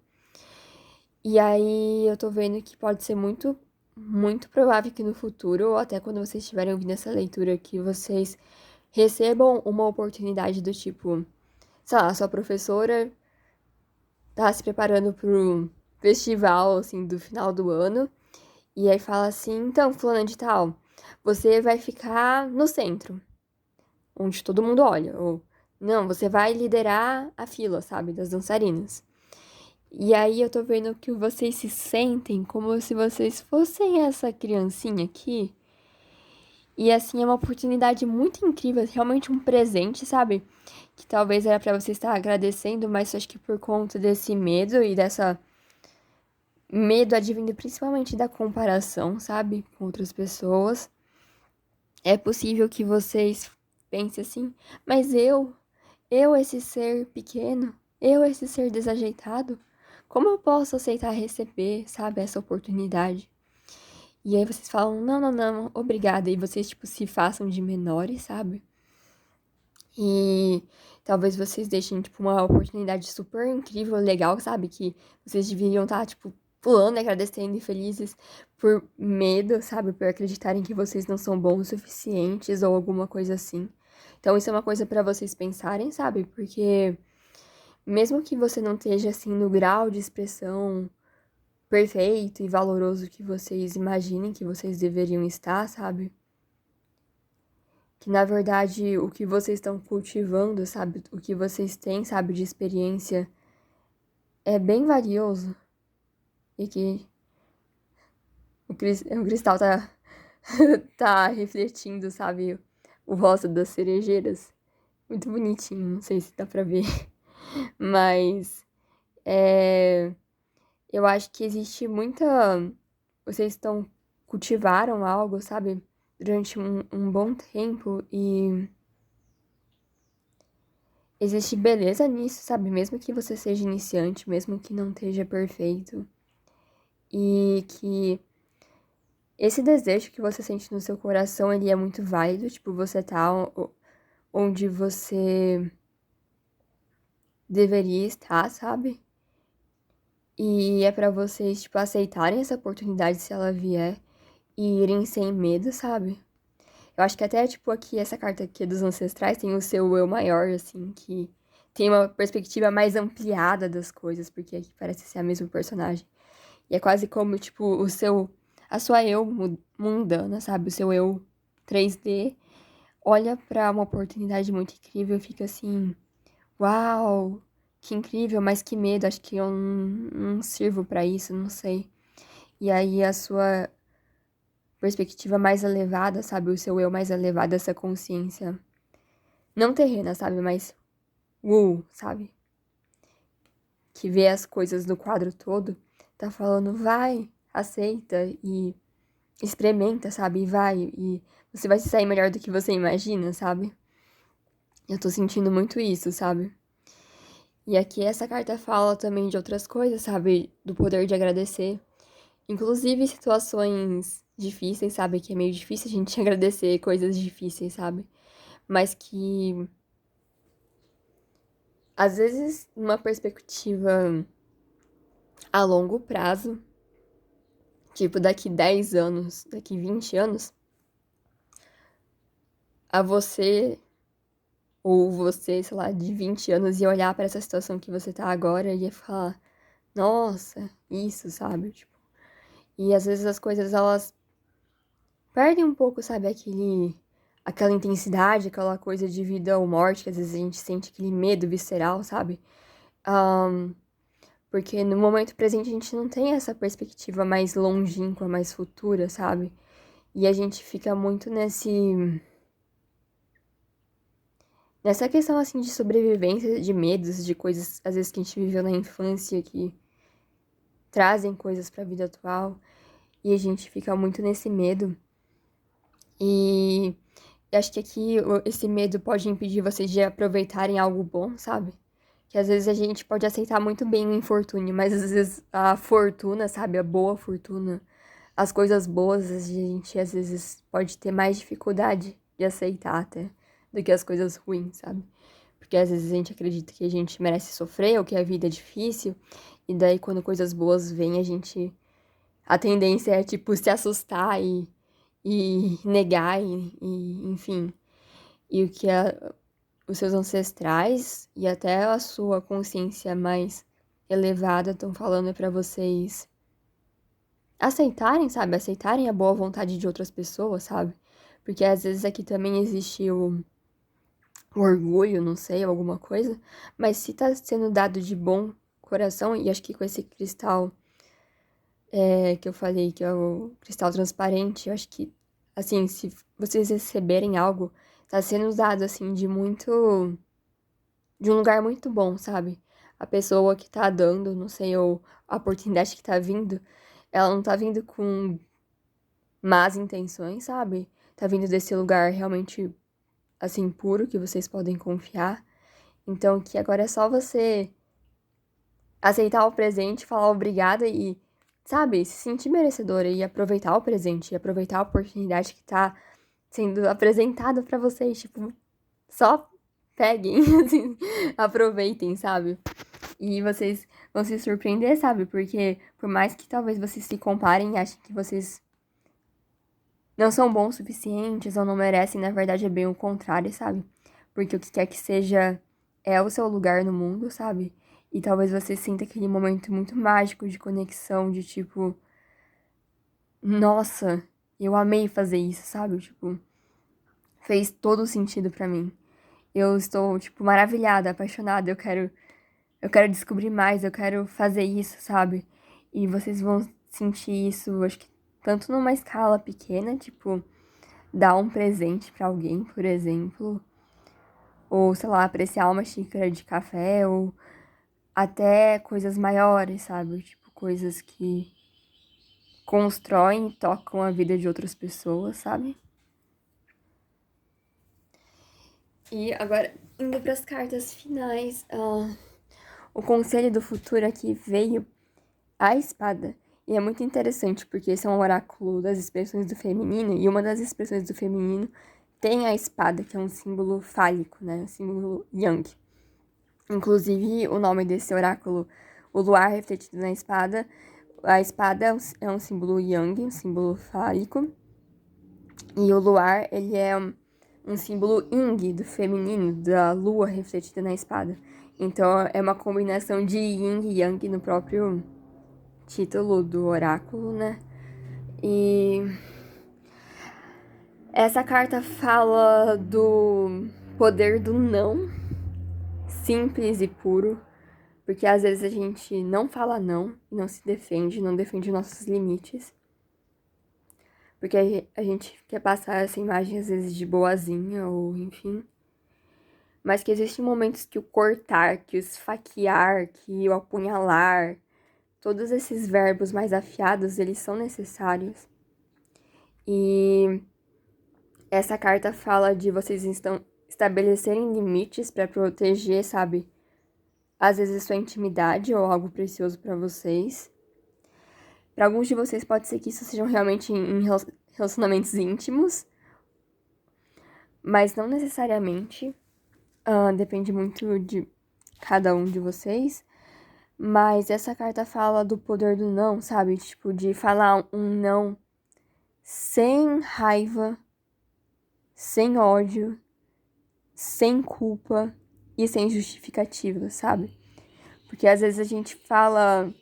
E aí eu tô vendo que pode ser muito, muito provável que no futuro, ou até quando vocês estiverem ouvindo essa leitura, que vocês recebam uma oportunidade do tipo, sei lá, sua professora tá se preparando pro festival, assim, do final do ano. E aí fala assim, então, fulana de tal, você vai ficar no centro, onde todo mundo olha. Ou, não, você vai liderar a fila, sabe, das dançarinas. E aí eu tô vendo que vocês se sentem como se vocês fossem essa criancinha aqui. E assim, é uma oportunidade muito incrível, realmente um presente, sabe? Que talvez era pra você estar agradecendo, mas acho que por conta desse medo e dessa medo advindo principalmente da comparação, sabe? Com outras pessoas. É possível que vocês pensem assim, mas eu esse ser pequeno, eu esse ser desajeitado, como eu posso aceitar receber, sabe, essa oportunidade? E aí vocês falam, não, não, não, obrigada. E vocês, tipo, se façam de menores, sabe? E talvez vocês deixem, tipo, uma oportunidade super incrível, legal, sabe? Que vocês deveriam estar, tipo, pulando, agradecendo e felizes por medo, sabe? Por acreditarem que vocês não são bons o suficientes ou alguma coisa assim. Então, isso é uma coisa pra vocês pensarem, sabe? Porque mesmo que você não esteja, assim, no grau de expressão perfeito e valoroso que vocês imaginem que vocês deveriam estar, sabe? Que na verdade o que vocês estão cultivando, sabe? O que vocês têm, sabe, de experiência é bem valioso e que o cristal tá, tá refletindo, sabe, o rosa das cerejeiras. Muito bonitinho, não sei se dá pra ver. Mas é, eu acho que existe muita. Vocês estão cultivaram algo, sabe, durante um bom tempo e existe beleza nisso, sabe? Mesmo que você seja iniciante, mesmo que não esteja perfeito. E que esse desejo que você sente no seu coração, ele é muito válido. Tipo, você tá onde você deveria estar, sabe? E é pra vocês, tipo, aceitarem essa oportunidade se ela vier e irem sem medo, sabe? Eu acho que até, tipo, aqui, essa carta aqui dos ancestrais tem o seu eu maior, assim, que tem uma perspectiva mais ampliada das coisas, porque aqui parece ser a mesma personagem. E é quase como, tipo, a sua eu mundana, sabe? O seu eu 3D olha pra uma oportunidade muito incrível e fica assim, uau, que incrível, mas que medo, acho que eu não sirvo pra isso, não sei. E aí a sua perspectiva mais elevada, sabe? O seu eu mais elevado, essa consciência não terrena, sabe? Mas, sabe? Que vê as coisas no quadro todo, tá falando, vai, aceita e experimenta, sabe? E vai, e você vai se sair melhor do que você imagina, sabe? Eu tô sentindo muito isso, sabe? E aqui essa carta fala também de outras coisas, sabe? Do poder de agradecer. Inclusive situações difíceis, sabe? Que é meio difícil a gente agradecer coisas difíceis, sabe? Mas que às vezes, numa perspectiva a longo prazo, tipo daqui 10 anos, daqui 20 anos, a você ou você, sei lá, de 20 anos ia olhar pra essa situação que você tá agora e ia falar, nossa, isso, sabe? Tipo, e às vezes as coisas elas perdem um pouco, sabe, aquela intensidade, aquela coisa de vida ou morte, que às vezes a gente sente aquele medo visceral, sabe? Ahn, Porque no momento presente a gente não tem essa perspectiva mais longínqua, mais futura, sabe? E a gente fica muito nessa questão assim de sobrevivência, de medos, de coisas às vezes que a gente viveu na infância que trazem coisas para a vida atual, e a gente fica muito nesse medo. E eu acho que aqui esse medo pode impedir vocês de aproveitarem algo bom, sabe? Que às vezes a gente pode aceitar muito bem o infortúnio, mas às vezes a fortuna, sabe? A boa fortuna, as coisas boas, a gente às vezes pode ter mais dificuldade de aceitar até do que as coisas ruins, sabe? Porque às vezes a gente acredita que a gente merece sofrer ou que a vida é difícil, e daí quando coisas boas vêm, a gente. A tendência é, tipo, se assustar e negar, enfim. E o que os seus ancestrais e até a sua consciência mais elevada, estão falando pra vocês aceitarem, sabe? Aceitarem a boa vontade de outras pessoas, sabe? Porque às vezes aqui também existe o orgulho, não sei, alguma coisa, mas se tá sendo dado de bom coração, e acho que com esse cristal que eu falei, que é o cristal transparente, eu acho que, assim, se vocês receberem algo, tá sendo dado, assim, de um lugar muito bom, sabe? A pessoa que tá dando, não sei, ou a oportunidade que tá vindo, ela não tá vindo com más intenções, sabe? Tá vindo desse lugar realmente, assim, puro, que vocês podem confiar. Então, que agora é só você aceitar o presente, falar obrigada e, sabe, se sentir merecedora e aproveitar o presente e aproveitar a oportunidade que tá sendo apresentada pra vocês. Tipo, só peguem, assim, aproveitem, sabe? E vocês vão se surpreender, sabe? Porque por mais que talvez vocês se comparem e achem que vocês não são bons o suficientes ou não merecem, na verdade é bem o contrário, sabe? Porque o que quer que seja é o seu lugar no mundo, sabe? E talvez você sinta aquele momento muito mágico de conexão, de tipo, nossa, eu amei fazer isso, sabe? Tipo, fez todo sentido pra mim. Eu estou, tipo, maravilhada, apaixonada, eu quero descobrir mais, eu quero fazer isso, sabe? E vocês vão sentir isso, acho que tanto numa escala pequena, tipo, dar um presente pra alguém, por exemplo, ou sei lá, apreciar uma xícara de café, ou até coisas maiores, sabe? Tipo, coisas que constroem e tocam a vida de outras pessoas, sabe? E agora, indo para as cartas finais, o conselho do futuro aqui veio a espada. E é muito interessante, porque esse é um oráculo das expressões do feminino, e uma das expressões do feminino tem a espada, que é um símbolo fálico, né? Um símbolo yang. Inclusive, o nome desse oráculo, o luar refletido na espada, a espada é um símbolo yang, um símbolo fálico, e o luar, ele é um símbolo yin, do feminino, da lua refletida na espada. Então, é uma combinação de yin e yang no próprio título do oráculo, né? E essa carta fala do poder do não, simples e puro, porque às vezes a gente não fala não, não se defende, não defende nossos limites, porque a gente quer passar essa imagem às vezes de boazinha ou enfim, mas que existem momentos que o cortar, que o esfaquear, que o apunhalar, todos esses verbos mais afiados, eles são necessários. E essa carta fala de vocês estão estabelecerem limites para proteger, sabe? Às vezes sua intimidade ou algo precioso para vocês. Para alguns de vocês pode ser que isso sejam realmente em relacionamentos íntimos, mas não necessariamente. Depende muito de cada um de vocês. Mas essa carta fala do poder do não, sabe? Tipo, de falar um não sem raiva, sem ódio, sem culpa e sem justificativa, sabe? Porque às vezes a gente fala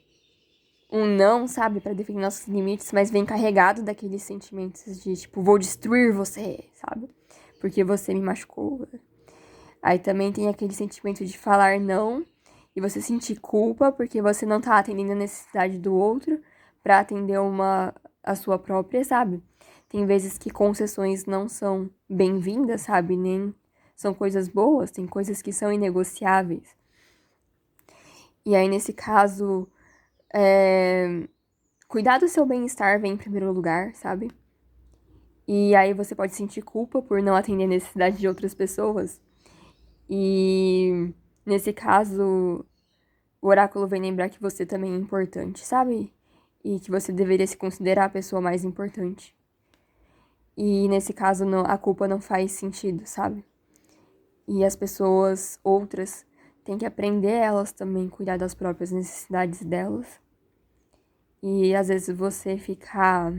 um não, sabe, pra definir nossos limites, mas vem carregado daqueles sentimentos de tipo, vou destruir você, sabe? Porque você me machucou. Aí também tem aquele sentimento de falar não e você sentir culpa porque você não tá atendendo a necessidade do outro pra atender a sua própria, sabe? Tem vezes que concessões não são bem-vindas, sabe? Nem são coisas boas, tem coisas que são inegociáveis. E aí, nesse caso, cuidar do seu bem-estar vem em primeiro lugar, sabe? E aí você pode sentir culpa por não atender a necessidade de outras pessoas. E nesse caso, o oráculo vem lembrar que você também é importante, sabe? E que você deveria se considerar a pessoa mais importante. E nesse caso, não, a culpa não faz sentido, sabe? E as pessoas outras têm que aprender elas também cuidar das próprias necessidades delas. E às vezes você ficar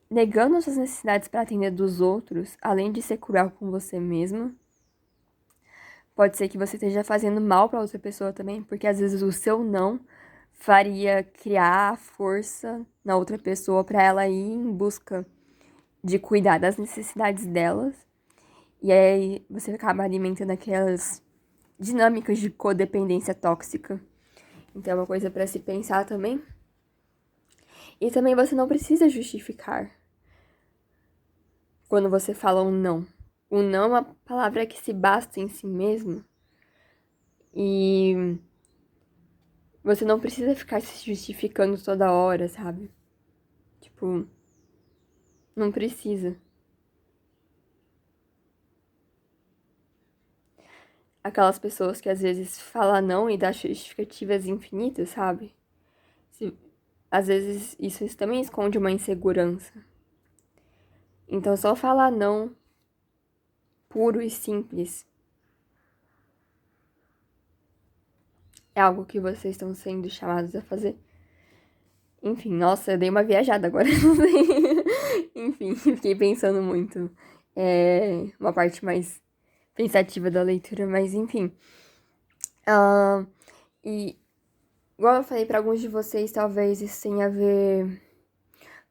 negando suas necessidades para atender dos outros, além de ser cruel com você mesmo, Pode ser que você esteja fazendo mal para outra pessoa também, porque às vezes o seu não faria criar força na outra pessoa para ela ir em busca de cuidar das necessidades delas. E aí você acaba alimentando aquelas dinâmicas de codependência tóxica. Então é uma coisa para se pensar também. E também você não precisa justificar quando você fala um não. O não é uma palavra que se basta em si mesmo. E você não precisa ficar se justificando toda hora, sabe? Tipo, não precisa. Aquelas pessoas que às vezes falam não e dá justificativas infinitas, sabe? Às vezes isso também esconde uma insegurança. Então só falar não puro e simples é algo que vocês estão sendo chamados a fazer. Enfim, nossa, eu dei uma viajada agora, não sei. Enfim, fiquei pensando muito. É uma parte mais pensativa da leitura, mas enfim. E igual eu falei pra alguns de vocês, talvez isso tenha a ver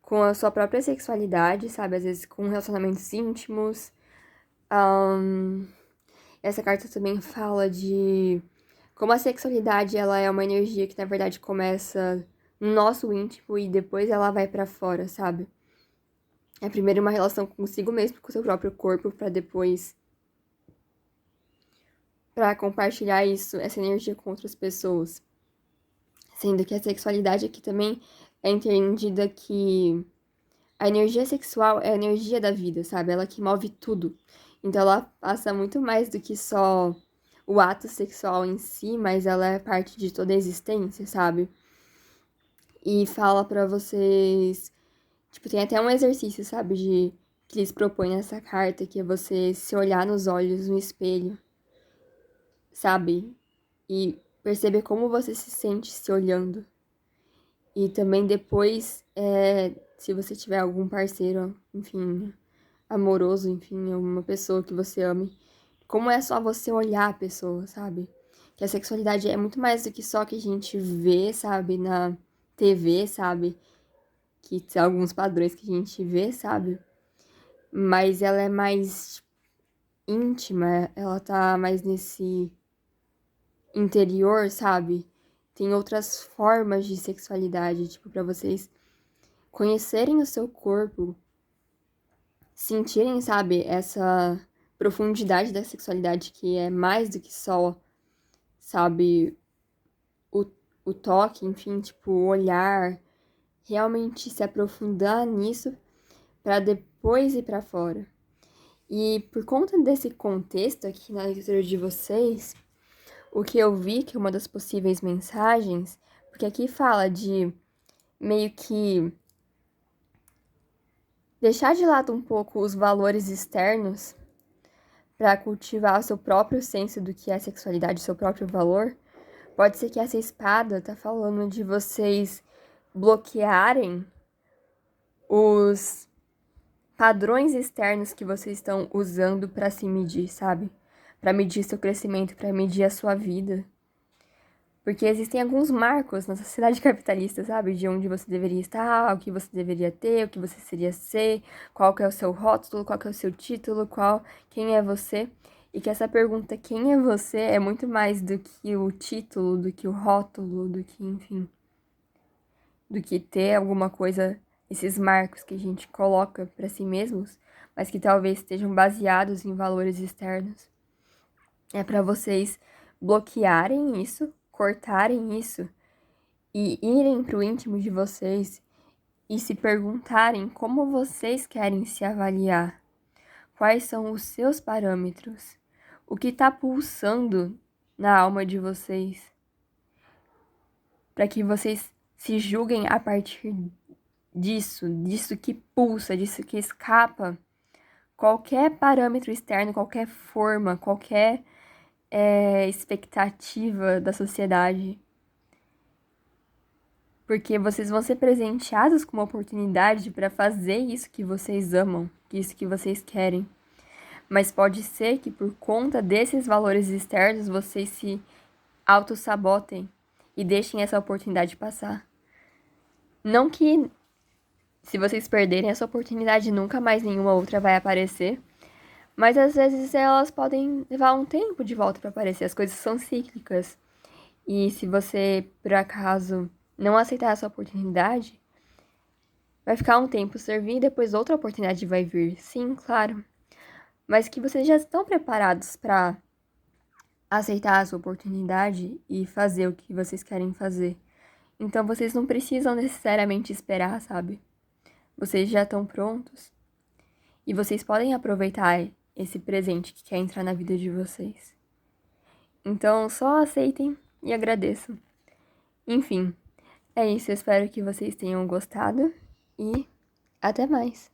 com a sua própria sexualidade, sabe? Às vezes com relacionamentos íntimos. Essa carta também fala de como a sexualidade ela é uma energia que na verdade começa no nosso íntimo e depois ela vai pra fora, sabe? É primeiro uma relação consigo mesmo, com o seu próprio corpo, pra depois para compartilhar isso, essa energia com outras pessoas. Sendo que a sexualidade aqui também é entendida que a energia sexual é a energia da vida, sabe? Ela que move tudo. Então ela passa muito mais do que só o ato sexual em si, mas ela é parte de toda a existência, sabe? E fala pra vocês, tipo, tem até um exercício, sabe, que eles propõem nessa carta, que é você se olhar nos olhos no espelho, sabe? E perceber como você se sente se olhando. E também depois, se você tiver algum parceiro, enfim, amoroso, enfim, uma pessoa que você ame, como é só você olhar a pessoa, sabe? Que a sexualidade é muito mais do que só que a gente vê, sabe, na TV, sabe? Que tem alguns padrões que a gente vê, sabe? Mas ela é mais íntima, ela tá mais nesse interior, sabe? Tem outras formas de sexualidade, tipo, pra vocês conhecerem o seu corpo, sentirem, sabe, essa profundidade da sexualidade que é mais do que só, sabe, o, o toque, enfim, tipo, o olhar, realmente se aprofundar nisso pra depois ir pra fora. E por conta desse contexto aqui na leitura de vocês, o que eu vi que é uma das possíveis mensagens, porque aqui fala de meio que deixar de lado um pouco os valores externos para cultivar o seu próprio senso do que é sexualidade, seu próprio valor. Pode ser que essa espada tá falando de vocês bloquearem os padrões externos que vocês estão usando para se medir, sabe? Para medir seu crescimento, para medir a sua vida. Porque existem alguns marcos na sociedade capitalista, sabe? De onde você deveria estar, o que você deveria ter, o que você seria ser, qual que é o seu rótulo, qual que é o seu título, quem é você. E que essa pergunta, quem é você, é muito mais do que o título, do que o rótulo, do que, enfim, do que ter alguma coisa, esses marcos que a gente coloca para si mesmos, mas que talvez estejam baseados em valores externos. É para vocês bloquearem isso, cortarem isso e irem para o íntimo de vocês e se perguntarem como vocês querem se avaliar, quais são os seus parâmetros, o que está pulsando na alma de vocês, para que vocês se julguem a partir disso que pulsa, disso que escapa qualquer parâmetro externo, qualquer forma, qualquer expectativa da sociedade. Porque vocês vão ser presenteados com uma oportunidade para fazer isso que vocês amam, isso que vocês querem. Mas pode ser que por conta desses valores externos vocês se auto-sabotem e deixem essa oportunidade passar. Não que se vocês perderem essa oportunidade, nunca mais nenhuma outra vai aparecer. Mas às vezes elas podem levar um tempo de volta para aparecer. As coisas são cíclicas. E se você, por acaso, não aceitar essa oportunidade, vai ficar um tempo servir e depois outra oportunidade vai vir. Sim, claro. Mas que vocês já estão preparados para aceitar essa oportunidade e fazer o que vocês querem fazer. Então vocês não precisam necessariamente esperar, sabe? Vocês já estão prontos e vocês podem aproveitar esse presente que quer entrar na vida de vocês. Então só aceitem e agradeçam. Enfim, é isso. Eu espero que vocês tenham gostado e até mais.